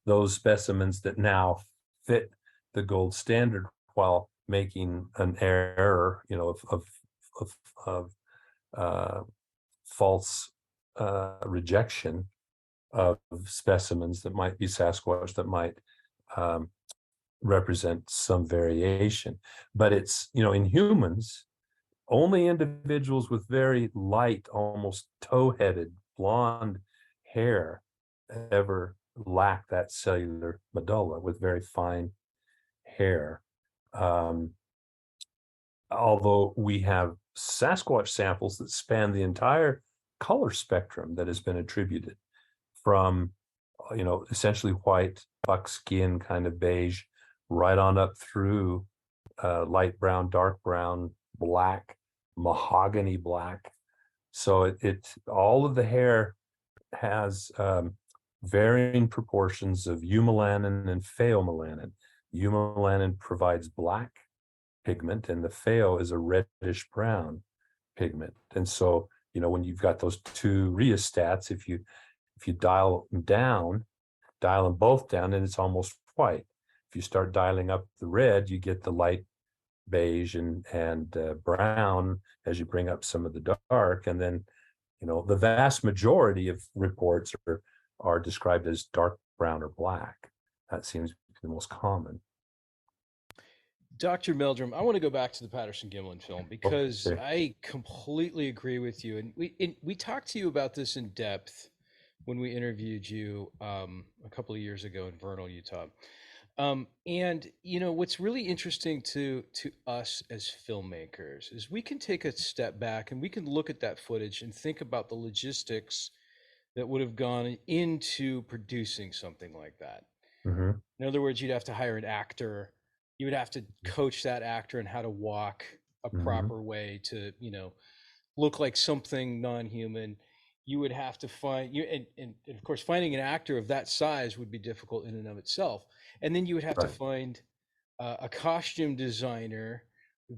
those specimens that now fit the gold standard while making an error, of false rejection of specimens that might be Sasquatch, that might represent some variation. But it's, in humans, only individuals with very light, almost tow-headed blonde hair ever lack that cellular medulla with very fine hair. Although we have Sasquatch samples that span the entire color spectrum that has been attributed, from essentially white, buckskin, kind of beige, right on up through light brown, dark brown, black, mahogany black. So it all of the hair has varying proportions of eumelanin and pheomelanin. Eumelanin provides black pigment, and the pheo is a reddish brown pigment. And so, when you've got those two rheostats, if you dial them both down, then it's almost white. If you start dialing up the red, you get the light beige and brown as you bring up some of the dark. And then, the vast majority of reports are described as dark brown or black. That seems to be the most common. Dr. Meldrum, I want to go back to the Patterson-Gimlin film because I completely agree with you. And we talked to you about this in depth when we interviewed you a couple of years ago in Vernal, Utah. And what's really interesting to us as filmmakers is we can take a step back and we can look at that footage and think about the logistics that would have gone into producing something like that. Mm-hmm. In other words, you'd have to hire an actor. You would have to coach that actor in how to walk a proper way to, look like something non-human. You would have to find and of course, finding an actor of that size would be difficult in and of itself. And then you would have to find a costume designer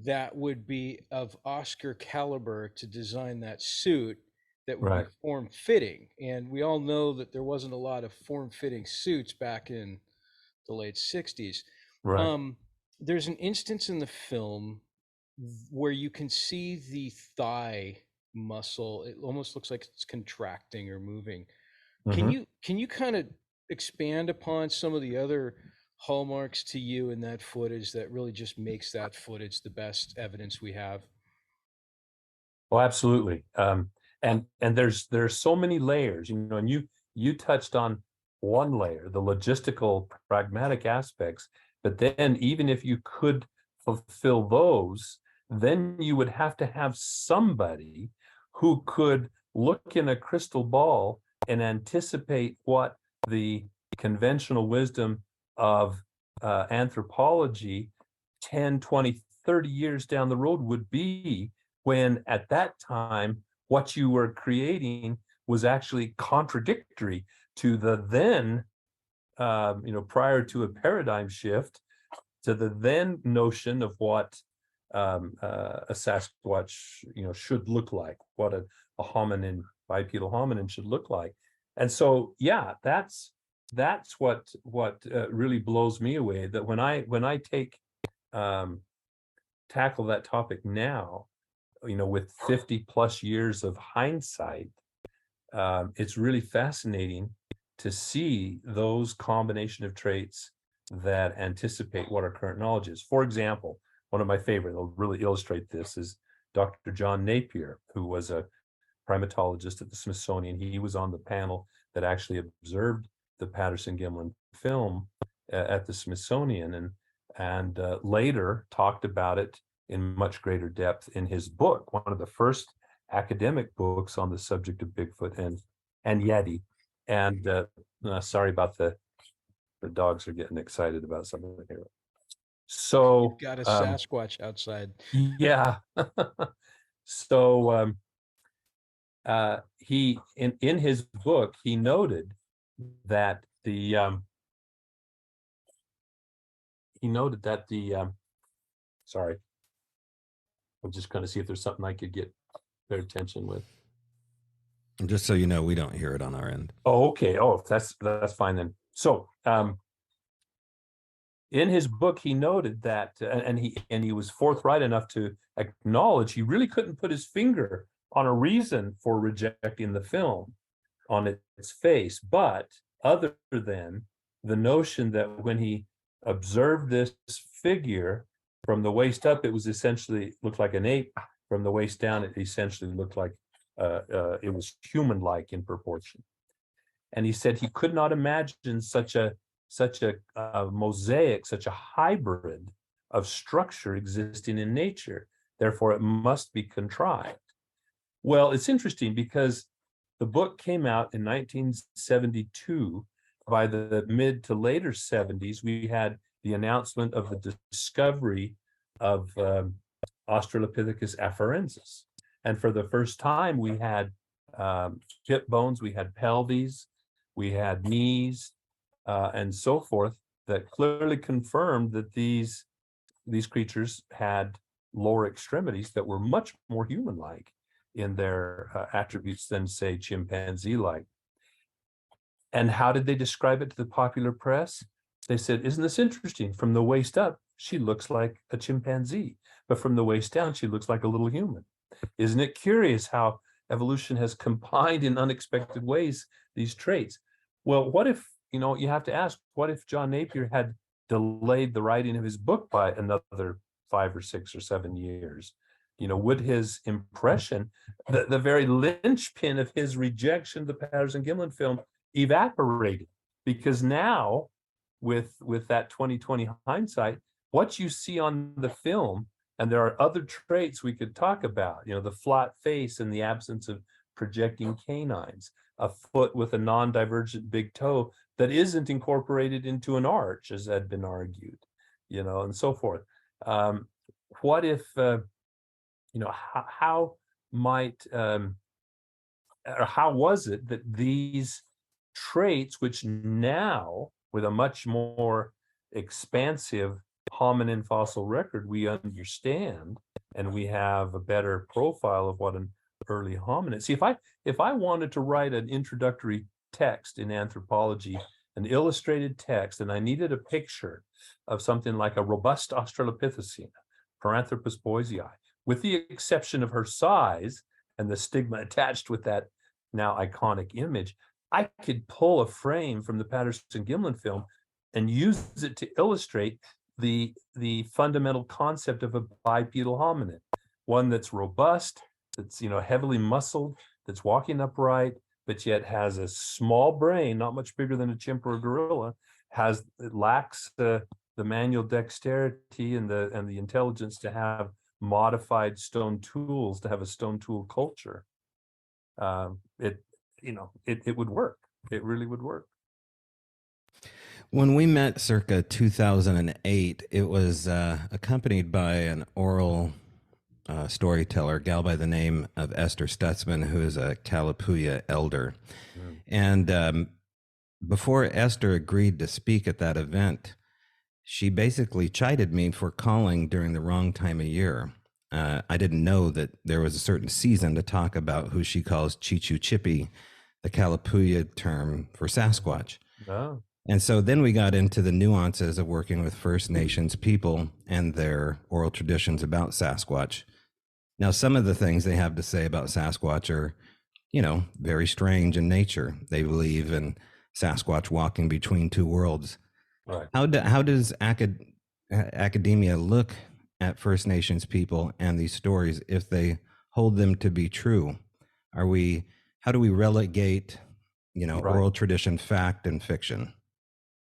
that would be of Oscar caliber to design that suit that would be form-fitting. And we all know that there wasn't a lot of form-fitting suits back in the late 60s. There's an instance in the film where you can see the thigh muscle. It almost looks like it's contracting or moving. Can you kind of expand upon some of the other hallmarks to you in that footage that really just makes that footage the best evidence we have? Oh, absolutely. And there's so many layers, and you touched on one layer, the logistical, pragmatic aspects. But then even if you could fulfill those, then you would have to have somebody who could look in a crystal ball and anticipate what the conventional wisdom of anthropology 10, 20, 30 years down the road would be, when at that time, what you were creating was actually contradictory to the then prior to a paradigm shift, to the then notion of what a Sasquatch, should look like, what a hominin, bipedal hominin should look like. And so, that's what really blows me away. That when I tackle that topic now, with 50 plus years of hindsight, it's really fascinating to see those combination of traits that anticipate what our current knowledge is. For example, one of my favorite, that'll really illustrate this, is Dr. John Napier, who was a primatologist at the Smithsonian. He was on the panel that actually observed the Patterson-Gimlin film at the Smithsonian, and later talked about it in much greater depth in his book, one of the first academic books on the subject of Bigfoot and Yeti. And sorry about the dogs are getting excited about something here. So you've got a Sasquatch outside. Yeah. So he in his book, he noted that the sorry, I'm just going to see if there's something I could get their attention with. And just so you know, we don't hear it on our end. Oh, okay. Oh, that's fine then. So in his book, he noted that, and he was forthright enough to acknowledge he really couldn't put his finger on a reason for rejecting the film on its face, but other than the notion that when he observed this figure from the waist up, it was essentially looked like an ape. From the waist down, it essentially looked like it was human-like in proportion. And he said he could not imagine such a mosaic, such a hybrid of structure existing in nature. Therefore, it must be contrived. Well, it's interesting because the book came out in 1972. By the mid to later 70s, we had the announcement of the discovery of Australopithecus afarensis. And for the first time, we had hip bones, we had pelvies, we had knees, and so forth, that clearly confirmed that these creatures had lower extremities that were much more human-like in their attributes than, say, chimpanzee-like. And how did they describe it to the popular press? They said, isn't this interesting? From the waist up, she looks like a chimpanzee, but from the waist down, she looks like a little human. Isn't it curious how evolution has combined in unexpected ways these traits? Well, what if, you have to ask, what if John Napier had delayed the writing of his book by another 5 or 6 or 7 years? Would his impression, the very linchpin of his rejection of the Patterson-Gimlin film, evaporated? Because now, with that 2020 hindsight, what you see on the film, and there are other traits we could talk about, the flat face and the absence of projecting canines, a foot with a non-divergent big toe that isn't incorporated into an arch, as had been argued, and so forth. What if, how might, or how was it that these traits, which now, with a much more expansive hominin fossil record, we understand, and we have a better profile of what an early hominid. See, if I wanted to write an introductory text in anthropology, an illustrated text, and I needed a picture of something like a robust Australopithecina, Paranthropus boisei, with the exception of her size and the stigma attached with that now iconic image, I could pull a frame from the Patterson-Gimlin film and use it to illustrate the fundamental concept of a bipedal hominid, one that's robust, that's heavily muscled, that's walking upright, but yet has a small brain, not much bigger than a chimp or a gorilla, it lacks the manual dexterity and the intelligence to have modified stone tools, to have a stone tool culture. It would work. It really would work. When we met circa 2008, it was accompanied by an oral storyteller, a gal by the name of Esther Stutzman, who is a Kalapuya elder. And before Esther agreed to speak at that event, she basically chided me for calling during the wrong time of year. I didn't know that there was a certain season to talk about who she calls Chichu Chippy, the Kalapuya term for Sasquatch. Oh. And so then we got into the nuances of working with First Nations people and their oral traditions about Sasquatch. Now, some of the things they have to say about Sasquatch are, very strange in nature. They believe in Sasquatch walking between two worlds. Right. How does academia look at First Nations people and these stories if they hold them to be true? How do we relegate, Right. oral tradition, fact, and fiction?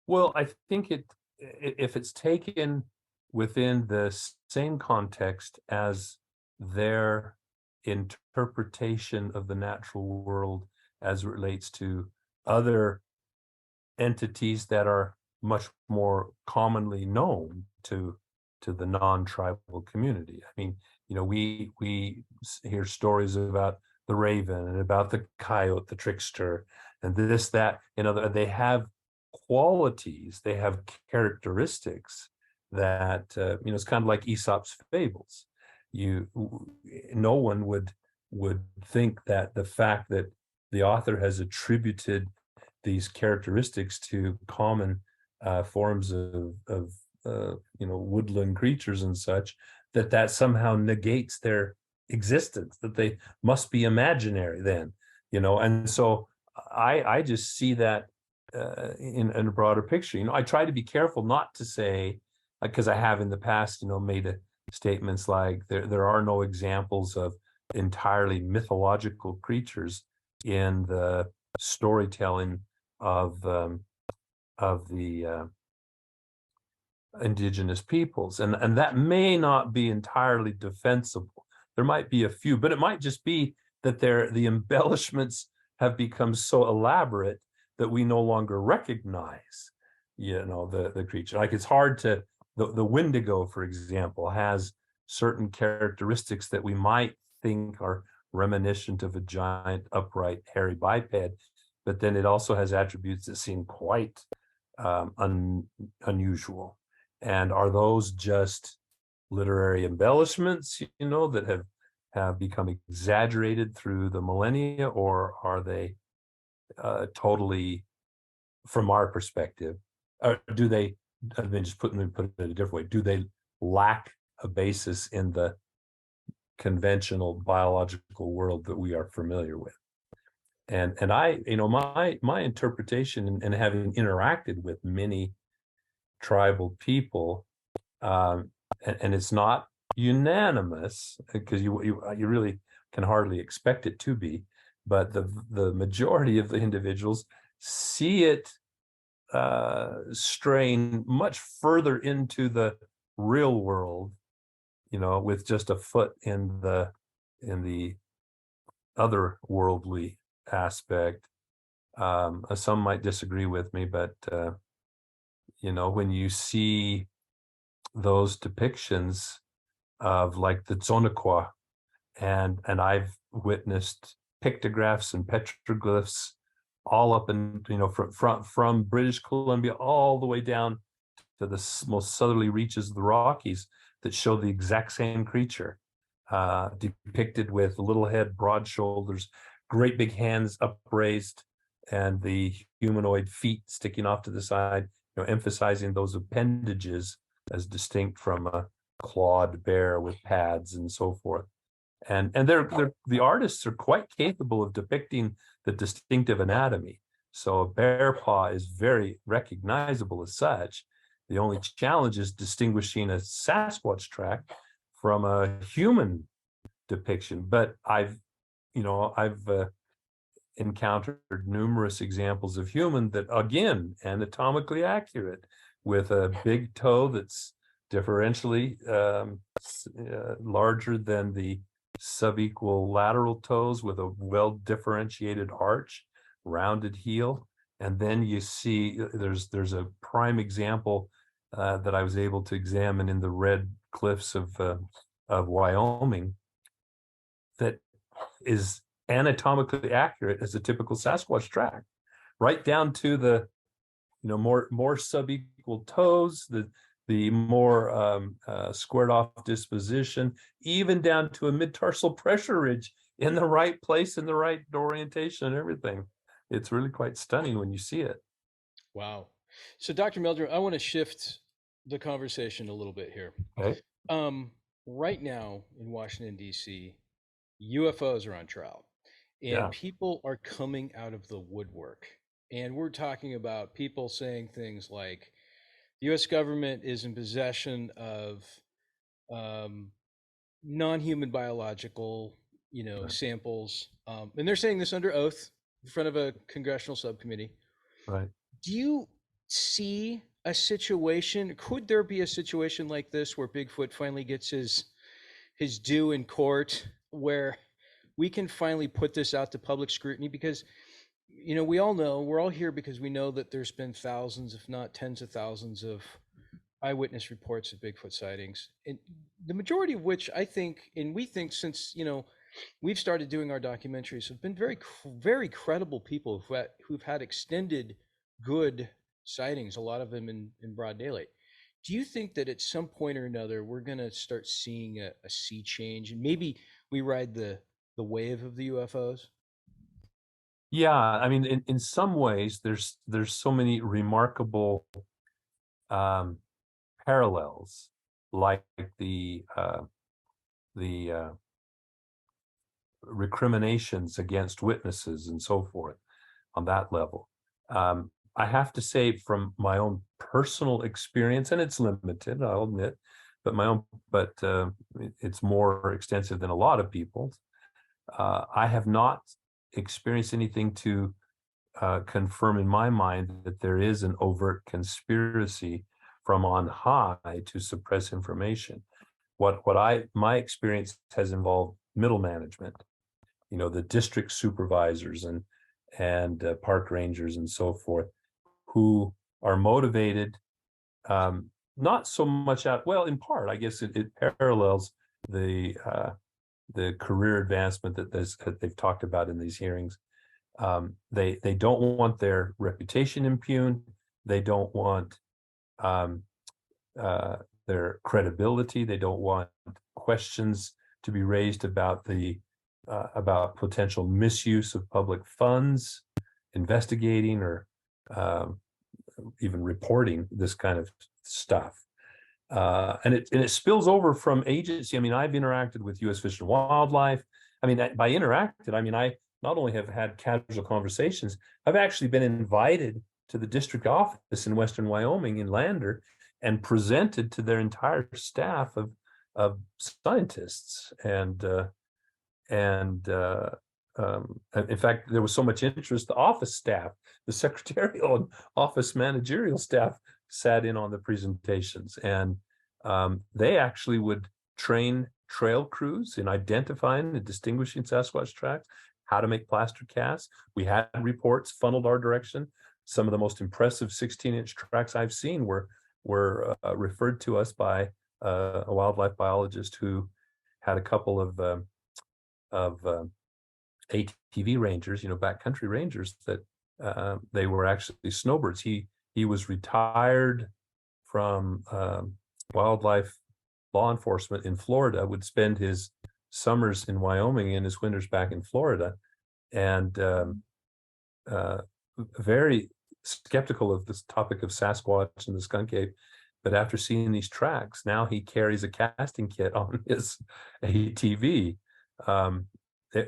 Well, I think if it's taken within the same context as their interpretation of the natural world as it relates to other entities that are much more commonly known to the non-tribal community. I mean, we hear stories about the raven and about the coyote, the trickster, and this, that, they have qualities, they have characteristics that it's kind of like Aesop's fables. No one would think that the fact that the author has attributed these characteristics to common forms of woodland creatures and such, that somehow negates their existence, that they must be imaginary then, and so I just see that in a broader picture. I try to be careful not to say, because I have in the past, made statements like there are no examples of entirely mythological creatures in the storytelling of the indigenous peoples, and that may not be entirely defensible. There might be a few, but it might just be that the embellishments have become so elaborate that we no longer recognize, the creature. Like, it's hard to, the Wendigo, for example, has certain characteristics that we might think are reminiscent of a giant, upright, hairy biped, but then it also has attributes that seem quite unusual. And are those just literary embellishments, that have become exaggerated through the millennia, or are they totally, from our perspective, or do they, I mean, just put it in a different way, do they lack a basis in the conventional biological world that we are familiar with? And I, my interpretation, and having interacted with many tribal people, and it's not unanimous, because you really can hardly expect it to be, but the majority of the individuals see it straying much further into the real world, with just a foot in the otherworldly aspect. Some might disagree with me, but when you see those depictions of, like, the Zonaqua, and I've witnessed pictographs and petroglyphs all up in, from British Columbia all the way down to the most southerly reaches of the Rockies, that show the exact same creature, depicted with little head, broad shoulders, great big hands upraised, and the humanoid feet sticking off to the side, emphasizing those appendages as distinct from a clawed bear with pads and so forth. And the artists are quite capable of depicting the distinctive anatomy. So a bear paw is very recognizable as such. The only challenge is distinguishing a Sasquatch track from a human depiction. But I've encountered numerous examples of human that, again, anatomically accurate, with a big toe that's differentially larger than the subequal lateral toes, with a well-differentiated arch, rounded heel. And then you see there's a prime example that I was able to examine in the Red Cliffs of Wyoming, that is anatomically accurate as a typical Sasquatch track, right down to the more subequal toes, the more squared off disposition, even down to a mid-tarsal pressure ridge in the right place, in the right orientation, and everything. It's really quite stunning when you see it. Wow. So, Dr. Meldrum, I want to shift the conversation a little bit here. Okay. Right now in Washington, D.C., UFOs are on trial, and people are coming out of the woodwork. And we're talking about people saying things like the U.S. government is in possession of non-human biological, samples, and they're saying this under oath in front of a congressional subcommittee. Right. Do you see a situation? Could there be a situation like this where Bigfoot finally gets his due in court, where we can finally put this out to public scrutiny? Because we all know, we're all here because we know that there's been thousands, if not tens of thousands, of eyewitness reports of Bigfoot sightings, and the majority of which I think, and we think, since we've started doing our documentaries, have been very, very credible people who've had extended good sightings, a lot of them in broad daylight. Do you think that at some point or another we're going to start seeing a sea change, and maybe we ride the wave of the UFOs? Yeah, I mean, in some ways, there's so many remarkable parallels, like the recriminations against witnesses and so forth on that level. I have to say, from my own personal experience, and it's limited, I'll admit, but it's more extensive than a lot of people's. I have not experienced anything to confirm in my mind that there is an overt conspiracy from on high to suppress information. My experience has involved middle management, the district supervisors and park rangers and so forth, who are motivated, not so much in part, I guess it parallels the career advancement that they've talked about in these hearings. They don't want their reputation impugned. They don't want their credibility. They don't want questions to be raised about about potential misuse of public funds, investigating or even reporting this kind of stuff. And it spills over from agency. I mean, I've interacted with U.S. Fish and Wildlife. I mean, by interacted, I mean, I not only have had casual conversations, I've actually been invited to the district office in Western Wyoming in Lander and presented to their entire staff of scientists. And in fact, there was so much interest, the office staff, the secretarial and office managerial staff sat in on the presentations, and they actually would train trail crews in identifying and distinguishing Sasquatch tracks, how to make plaster casts. We had reports funneled our direction. Some of the most impressive 16-inch tracks I've seen were referred to us by a wildlife biologist who had a couple of ATV rangers, backcountry rangers, that they were actually snowbirds. He was retired from wildlife law enforcement in Florida, would spend his summers in Wyoming and his winters back in Florida, and very skeptical of this topic of Sasquatch and the skunk ape. But after seeing these tracks, now he carries a casting kit on his ATV.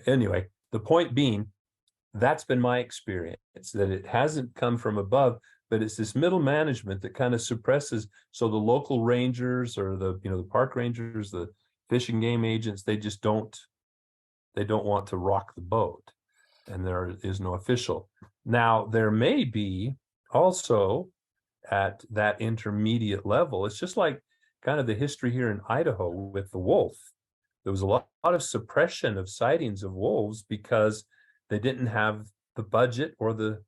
Anyway, the point being, that's been my experience, that it hasn't come from above, but it's this middle management that kind of suppresses. So the local rangers or the park rangers, the fish and game agents, they don't want to rock the boat, and there is no official. Now, there may be also at that intermediate level, it's just like kind of the history here in Idaho with the wolf. There was a lot of suppression of sightings of wolves because they didn't have the budget or the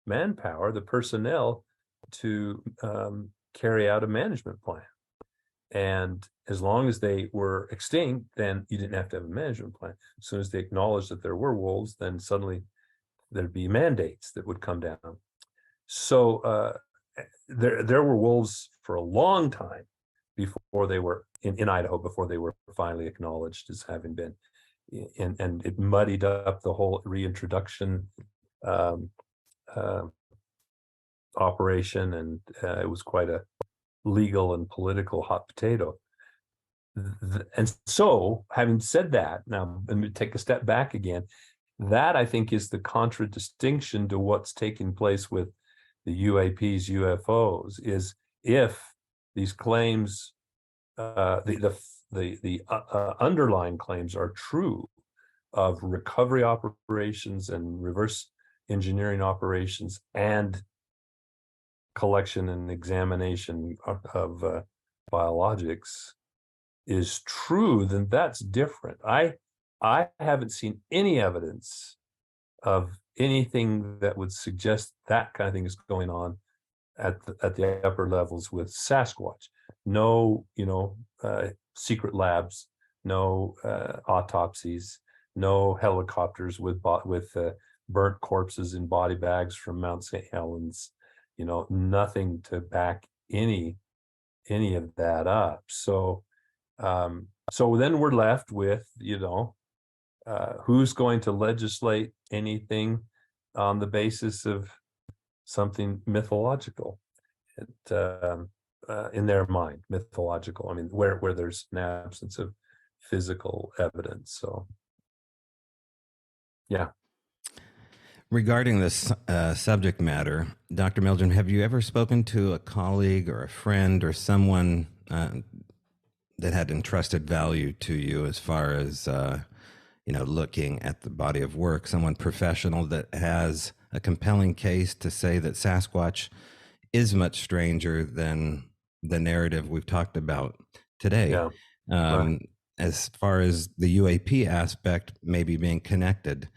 manpower, the personnel to carry out a management plan. And as long as they were extinct, then you didn't have to have a management plan. As soon as they acknowledged that there were wolves, then suddenly there'd be mandates that would come down. So there were wolves for a long time before they were in Idaho, before they were finally acknowledged as having been. And it muddied up the whole reintroduction operation, and it was quite a legal and political hot potato. And so, having said that, now let me take a step back again. That, I think, is the contradistinction to what's taking place with the UAPs, UFOs, is if these claims, the underlying claims are true of recovery operations and reverse engineering operations and collection and examination of biologics is true, then that's different. I haven't seen any evidence of anything that would suggest that kind of thing is going on at the upper levels with Sasquatch. No, secret labs, no autopsies, no helicopters with burnt corpses in body bags from Mount St. Helens, nothing to back any of that up. So then we're left with, who's going to legislate anything on the basis of something mythological, in their mind, mythological. I mean, where there's an absence of physical evidence. So, yeah. Regarding this subject matter, Dr. Meldrum, have you ever spoken to a colleague or a friend or someone that had entrusted value to you as far as looking at the body of work, someone professional that has a compelling case to say that Sasquatch is much stranger than the narrative we've talked about today? Yeah. Right. As far as the UAP aspect maybe being connected,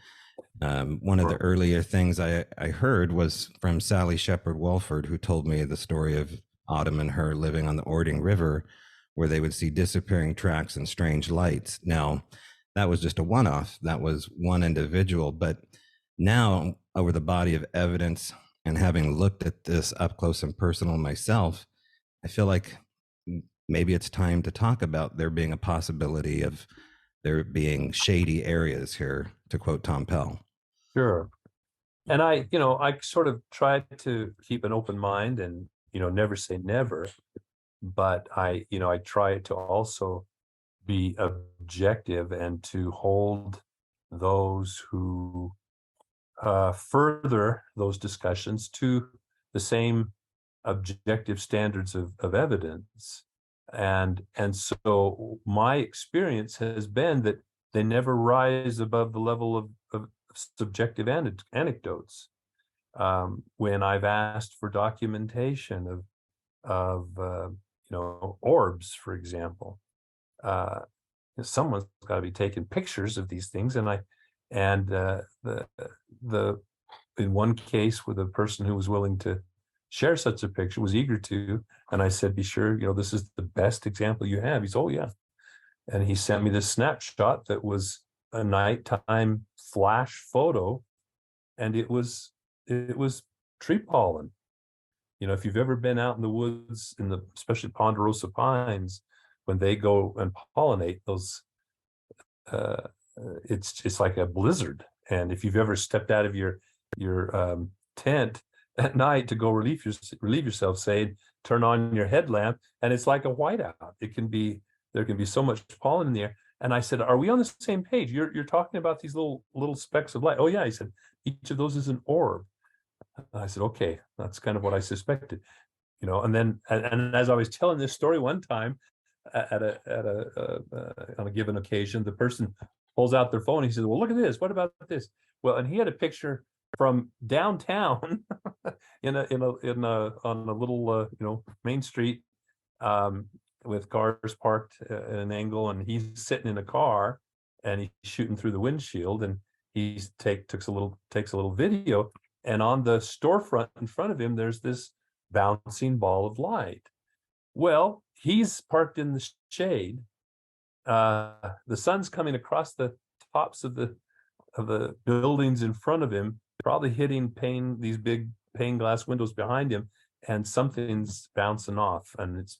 one of the earlier things I heard was from Sally Shepard Walford, who told me the story of Autumn and her living on the Ording River, where they would see disappearing tracks and strange lights. Now, that was just a one-off. That was one individual. But now, over the body of evidence and having looked at this up close and personal myself, I feel like maybe it's time to talk about there being a possibility of there being shady areas here, to quote Tom Pell. Sure. And I sort of try to keep an open mind and, never say never, but I try to also be objective and to hold those who further those discussions to the same objective standards of evidence. And so my experience has been that they never rise above the level of subjective anecdotes. When I've asked for documentation of orbs, for example, someone's got to be taking pictures of these things, and the in one case with a person who was willing to share such a picture, was eager to, and I said, be sure, this is the best example you have. He's, oh yeah. And he sent me this snapshot that was a nighttime flash photo, and it was tree pollen. If you've ever been out in the woods, especially ponderosa pines, when they go and pollinate those, it's like a blizzard. And if you've ever stepped out of your tent at night to go relieve yourself, say, turn on your headlamp, and it's like a whiteout. There can be so much pollen in the air. And I said, are we on the same page? You're talking about these little specks of light. Oh yeah, he said, each of those is an orb. I said, okay, that's kind of what I suspected, and then, and as I was telling this story one time on a given occasion, the person pulls out their phone. He says, well, look at this. What about this? Well, and he had a picture from downtown on a little, main street, with cars parked at an angle, and he's sitting in a car and he's shooting through the windshield, and he takes a little video, and on the storefront in front of him, there's this bouncing ball of light. Well, he's parked in the shade. The sun's coming across the tops of the buildings in front of him, probably hitting these big pane glass windows behind him, and something's bouncing off, and it's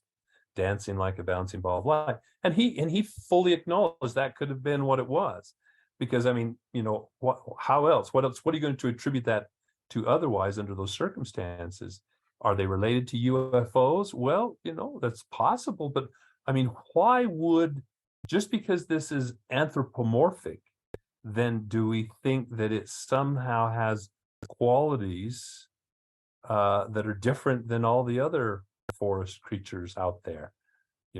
dancing like a bouncing ball of light. And he fully acknowledged that could have been what it was, because how else? What are you going to attribute that to otherwise under those circumstances? Are they related to UFOs? Well, that's possible, but why would, just because this is anthropomorphic, then do we think that it somehow has qualities that are different than all the other forest creatures out there?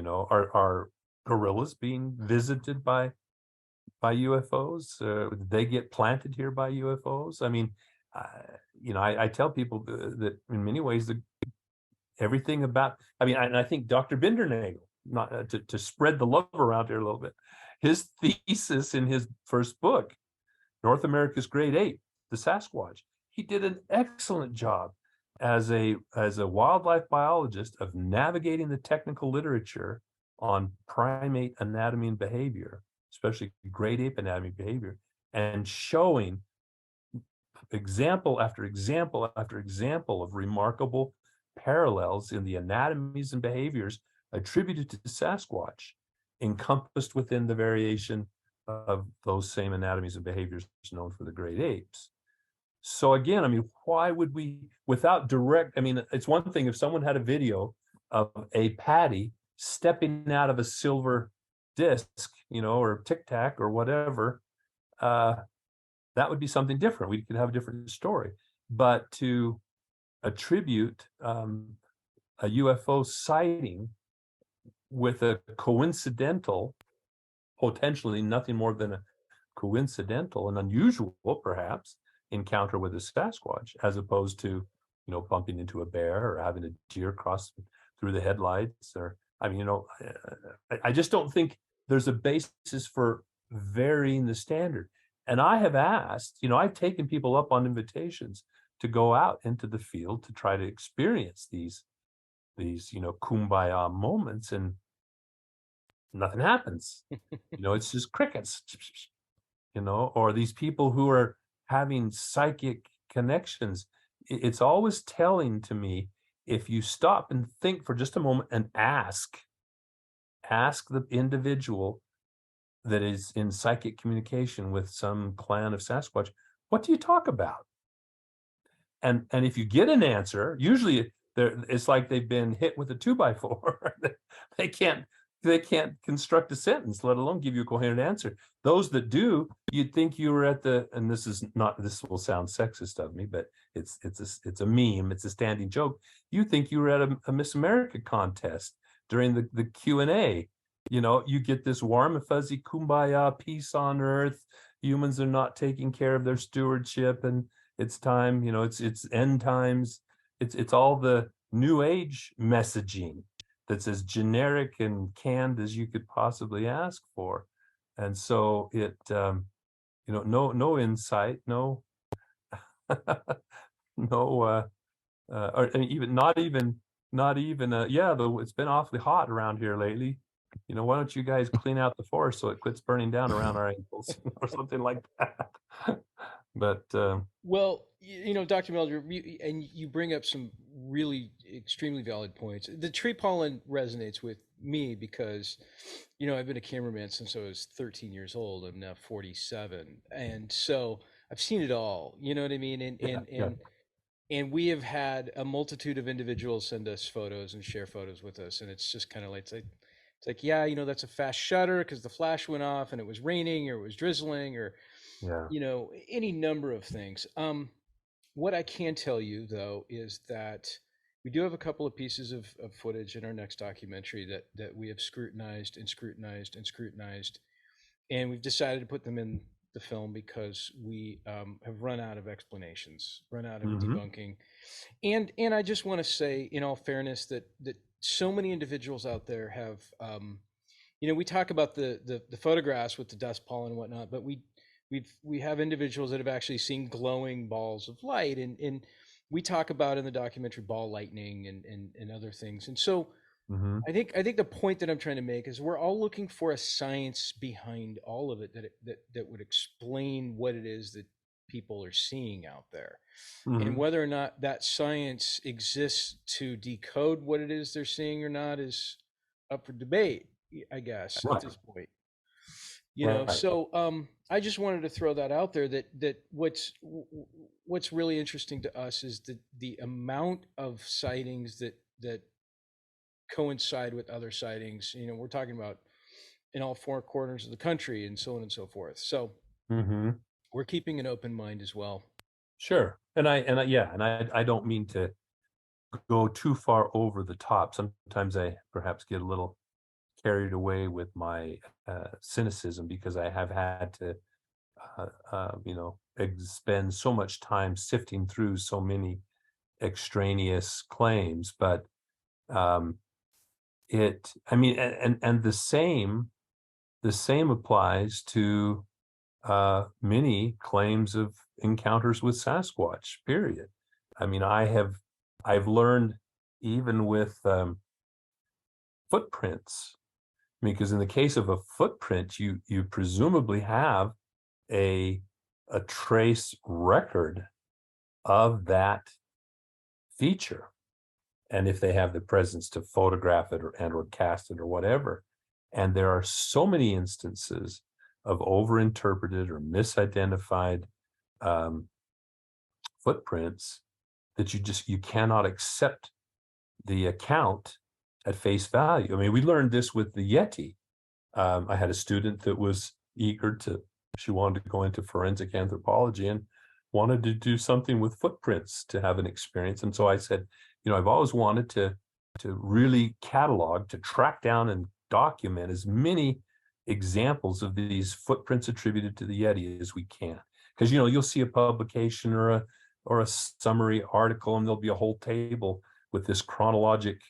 Are gorillas being visited by UFOs? Did they get planted here by UFOs? I tell people that in many ways, everything about, and I think Dr. Bindernagel, not to spread the love around here a little bit, his thesis in his first book, North America's Great Ape, the Sasquatch, he did an excellent job as a wildlife biologist of navigating the technical literature on primate anatomy and behavior, especially great ape anatomy and behavior, and showing example after example after example of remarkable parallels in the anatomies and behaviors attributed to Sasquatch, encompassed within the variation of those same anatomies and behaviors known for the great apes. So again, why would we, without direct, it's one thing if someone had a video of a patty stepping out of a silver disc, or Tic Tac or whatever, that would be something different. We could have a different story. But to attribute a UFO sighting with a coincidental, potentially nothing more than a coincidental and unusual, perhaps, encounter with a Sasquatch, as opposed to, bumping into a bear or having a deer cross through the headlights, or, I just don't think there's a basis for varying the standard. And I have asked, I've taken people up on invitations to go out into the field to try to experience these kumbaya moments, and nothing happens. It's just crickets, or these people who are having psychic connections. It's always telling to me, if you stop and think for just a moment and ask the individual that is in psychic communication with some clan of Sasquatch, what do you talk about? And if you get an answer, usually it's like they've been hit with a 2x4. They can't construct a sentence, let alone give you a coherent answer. Those that do, you'd think you were at and this will sound sexist of me, but it's a meme, it's a standing joke. You think you were at a Miss America contest during the Q&A. You get this warm and fuzzy kumbaya, peace on earth. Humans are not taking care of their stewardship, and it's time, it's end times. It's all the new age messaging that's as generic and canned as you could possibly ask for. And so it, no insight, no, no, or even not even, it's been awfully hot around here lately. Why don't you guys clean out the forest so it quits burning down around our ankles, or something like that. But well, Dr. Meldrum, you bring up some really extremely valid points. The tree pollen resonates with me because, I've been a cameraman since I was 13 years old. I'm now 47, and so I've seen it all. You know what I mean? And we have had a multitude of individuals send us photos and share photos with us, and it's just kind of like it's like, yeah, that's a fast shutter because the flash went off and it was raining or it was drizzling or any number of things. What I can tell you, though, is that we do have a couple of pieces of footage in our next documentary that we have scrutinized, and we've decided to put them in the film because we have run out of explanations, run out of debunking. And I just want to say, in all fairness, that so many individuals out there have, we talk about the photographs with the dust, pollen, and whatnot, but we have individuals that have actually seen glowing balls of light, and we talk about in the documentary ball lightning and other things. And so I think the point that I'm trying to make is we're all looking for a science behind all of it that would explain what it is that people are seeing out there. And whether or not that science exists to decode what it is they're seeing or not is up for debate, I guess, at this point. So I just wanted to throw that out there, that what's really interesting to us is the amount of sightings that coincide with other sightings. We're talking about in all four corners of the country and so on and so forth. So we're keeping an open mind as well. Sure. And I don't mean to go too far over the top. Sometimes I perhaps get a little carried away with my cynicism, because I have had to spend so much time sifting through so many extraneous claims. But and the same applies to many claims of encounters with Sasquatch, period. I've learned, even with footprints, because in the case of a footprint, you presumably have a trace record of that feature, and if they have the presence to photograph it or cast it or whatever. And there are so many instances of overinterpreted or misidentified footprints that you cannot accept the account at face value. We learned this with the Yeti. I had a student that was eager to She wanted to go into forensic anthropology and wanted to do something with footprints to have an experience. And so I said, I've always wanted to really catalog, to track down and document as many examples of these footprints attributed to the Yeti as we can. Because, you'll see a publication or a summary article, and there'll be a whole table with this chronologic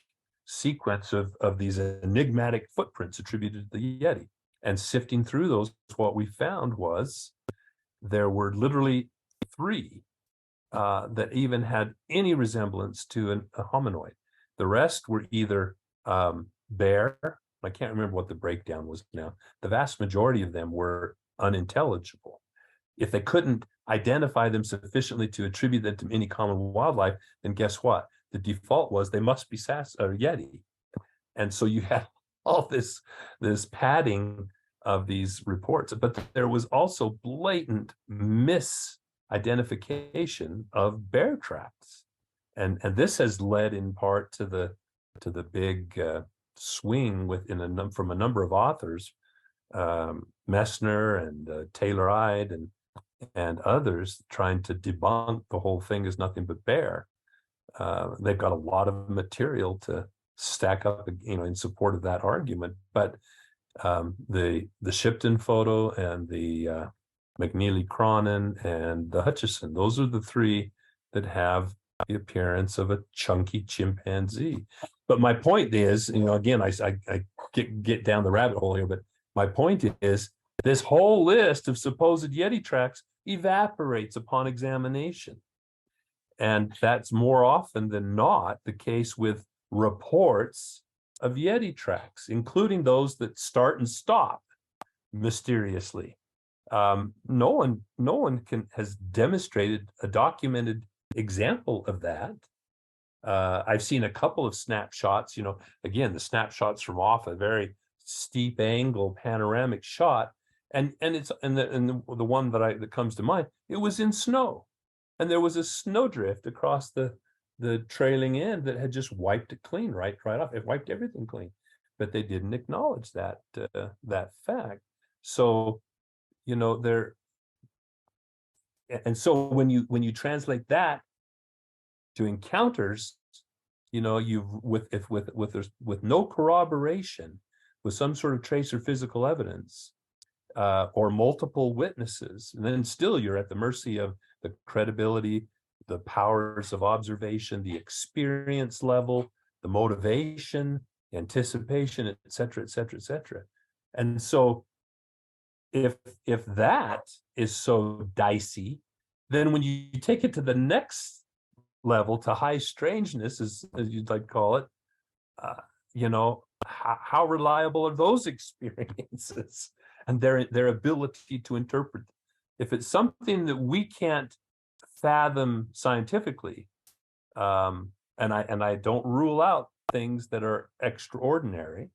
sequence of these enigmatic footprints attributed to the Yeti. And sifting through those, what we found was there were literally 3 that even had any resemblance to a hominoid. The rest were either bare. I can't remember what the breakdown was now. The vast majority of them were unintelligible. If they couldn't identify them sufficiently to attribute them to any common wildlife, then guess what? The default was they must be Yeti. And so you had all this padding of these reports, but there was also blatant misidentification of bear tracks, and this has led in part to the big swing from a number of authors, Messner and Taylor-Ide and others, trying to debunk the whole thing as nothing but bear. They've got a lot of material to stack up, in support of that argument, but the Shipton photo and the McNeely-Cronin and the Hutchison, those are the 3 that have the appearance of a chunky chimpanzee. But my point is, again, I get down the rabbit hole here, but my point is this whole list of supposed Yeti tracks evaporates upon examination. And that's more often than not the case with reports of Yeti tracks, including those that start and stop mysteriously. No one has demonstrated a documented example of that. I've seen a couple of snapshots, again, the snapshots from off a very steep angle panoramic shot, and the one that comes to mind, it was in snow, and there was a snowdrift across the trailing end that had just wiped it clean right off. It wiped everything clean, but they didn't acknowledge that fact. So, and so when you translate that to encounters, with no corroboration, with some sort of trace or physical evidence, or multiple witnesses, and then still you're at the mercy of the credibility, the powers of observation, the experience level, the motivation, anticipation, et cetera, et cetera, et cetera. And so if that is so dicey, then when you take it to the next level, to high strangeness, as you'd like to call it, how reliable are those experiences and their ability to interpret? If it's something that we can't fathom scientifically, and I don't rule out things that are extraordinary,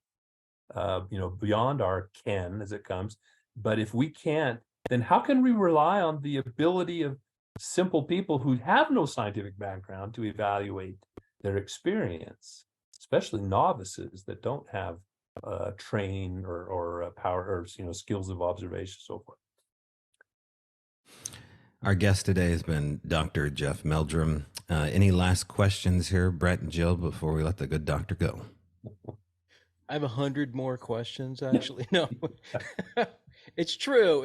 beyond our ken as it comes, but if we can't, then how can we rely on the ability of simple people who have no scientific background to evaluate their experience, especially novices that don't have train or power or skills of observation, so forth. Our guest today has been Dr. Jeff Meldrum. Any last questions here, Brett and Jill, before we let the good doctor go? I have 100 more questions, actually. No, it's true,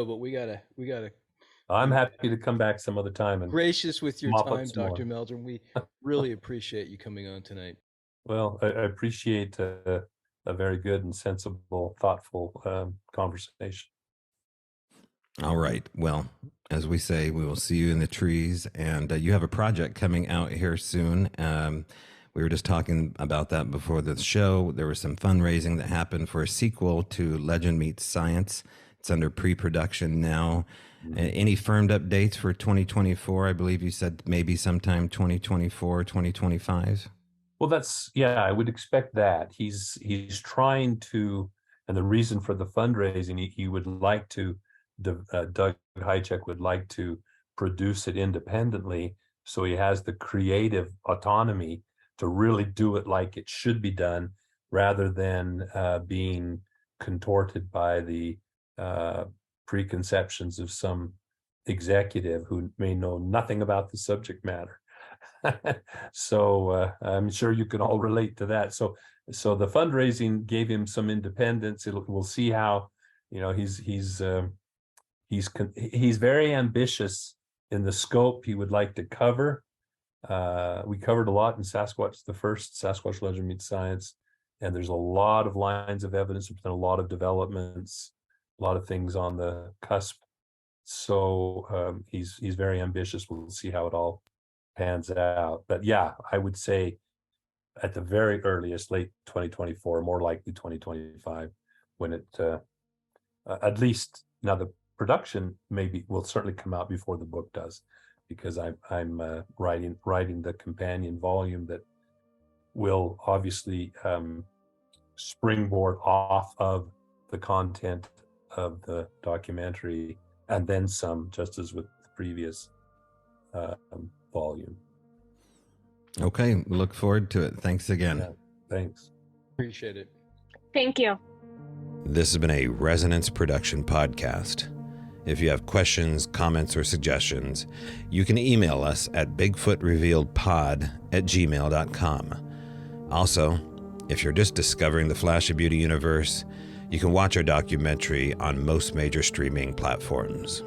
but we gotta. I'm happy to come back some other time. And gracious with your time, Dr. Meldrum. We really appreciate you coming on tonight. Well, I appreciate a very good and sensible, thoughtful conversation. All right. Well, as we say, we will see you in the trees. And you have a project coming out here soon. We were just talking about that before the show. There was some fundraising that happened for a sequel to Legend Meets Science. It's under pre-production now. Any firmed up dates for 2024? I believe you said maybe sometime 2024, 2025. Well, I would expect that. He's trying to, and the reason for the fundraising, he would like to, Doug Hychek would like to produce it independently, so he has the creative autonomy to really do it like it should be done, rather than being contorted by the preconceptions of some executive who may know nothing about the subject matter. So I'm sure you can all relate to that. So the fundraising gave him some independence. We'll see how, he's very ambitious in the scope he would like to cover. We covered a lot in Sasquatch, the first Sasquatch Legend Meets Science, and there's a lot of lines of evidence, and a lot of developments, a lot of things on the cusp. So he's very ambitious. We'll see how it all pans out. But yeah, I would say at the very earliest, late 2024, more likely 2025, when it at least now the production will certainly come out before the book does, because I'm writing the companion volume that will obviously springboard off of the content of the documentary, and then some, just as with the previous volume. Okay, look forward to it. Thanks again. Yeah, thanks. Appreciate it. Thank you. This has been a Resonance Production podcast. If you have questions, comments, or suggestions, you can email us at bigfootrevealedpod@gmail.com. Also, if you're just discovering the Flash of Beauty universe, you can watch our documentary on most major streaming platforms.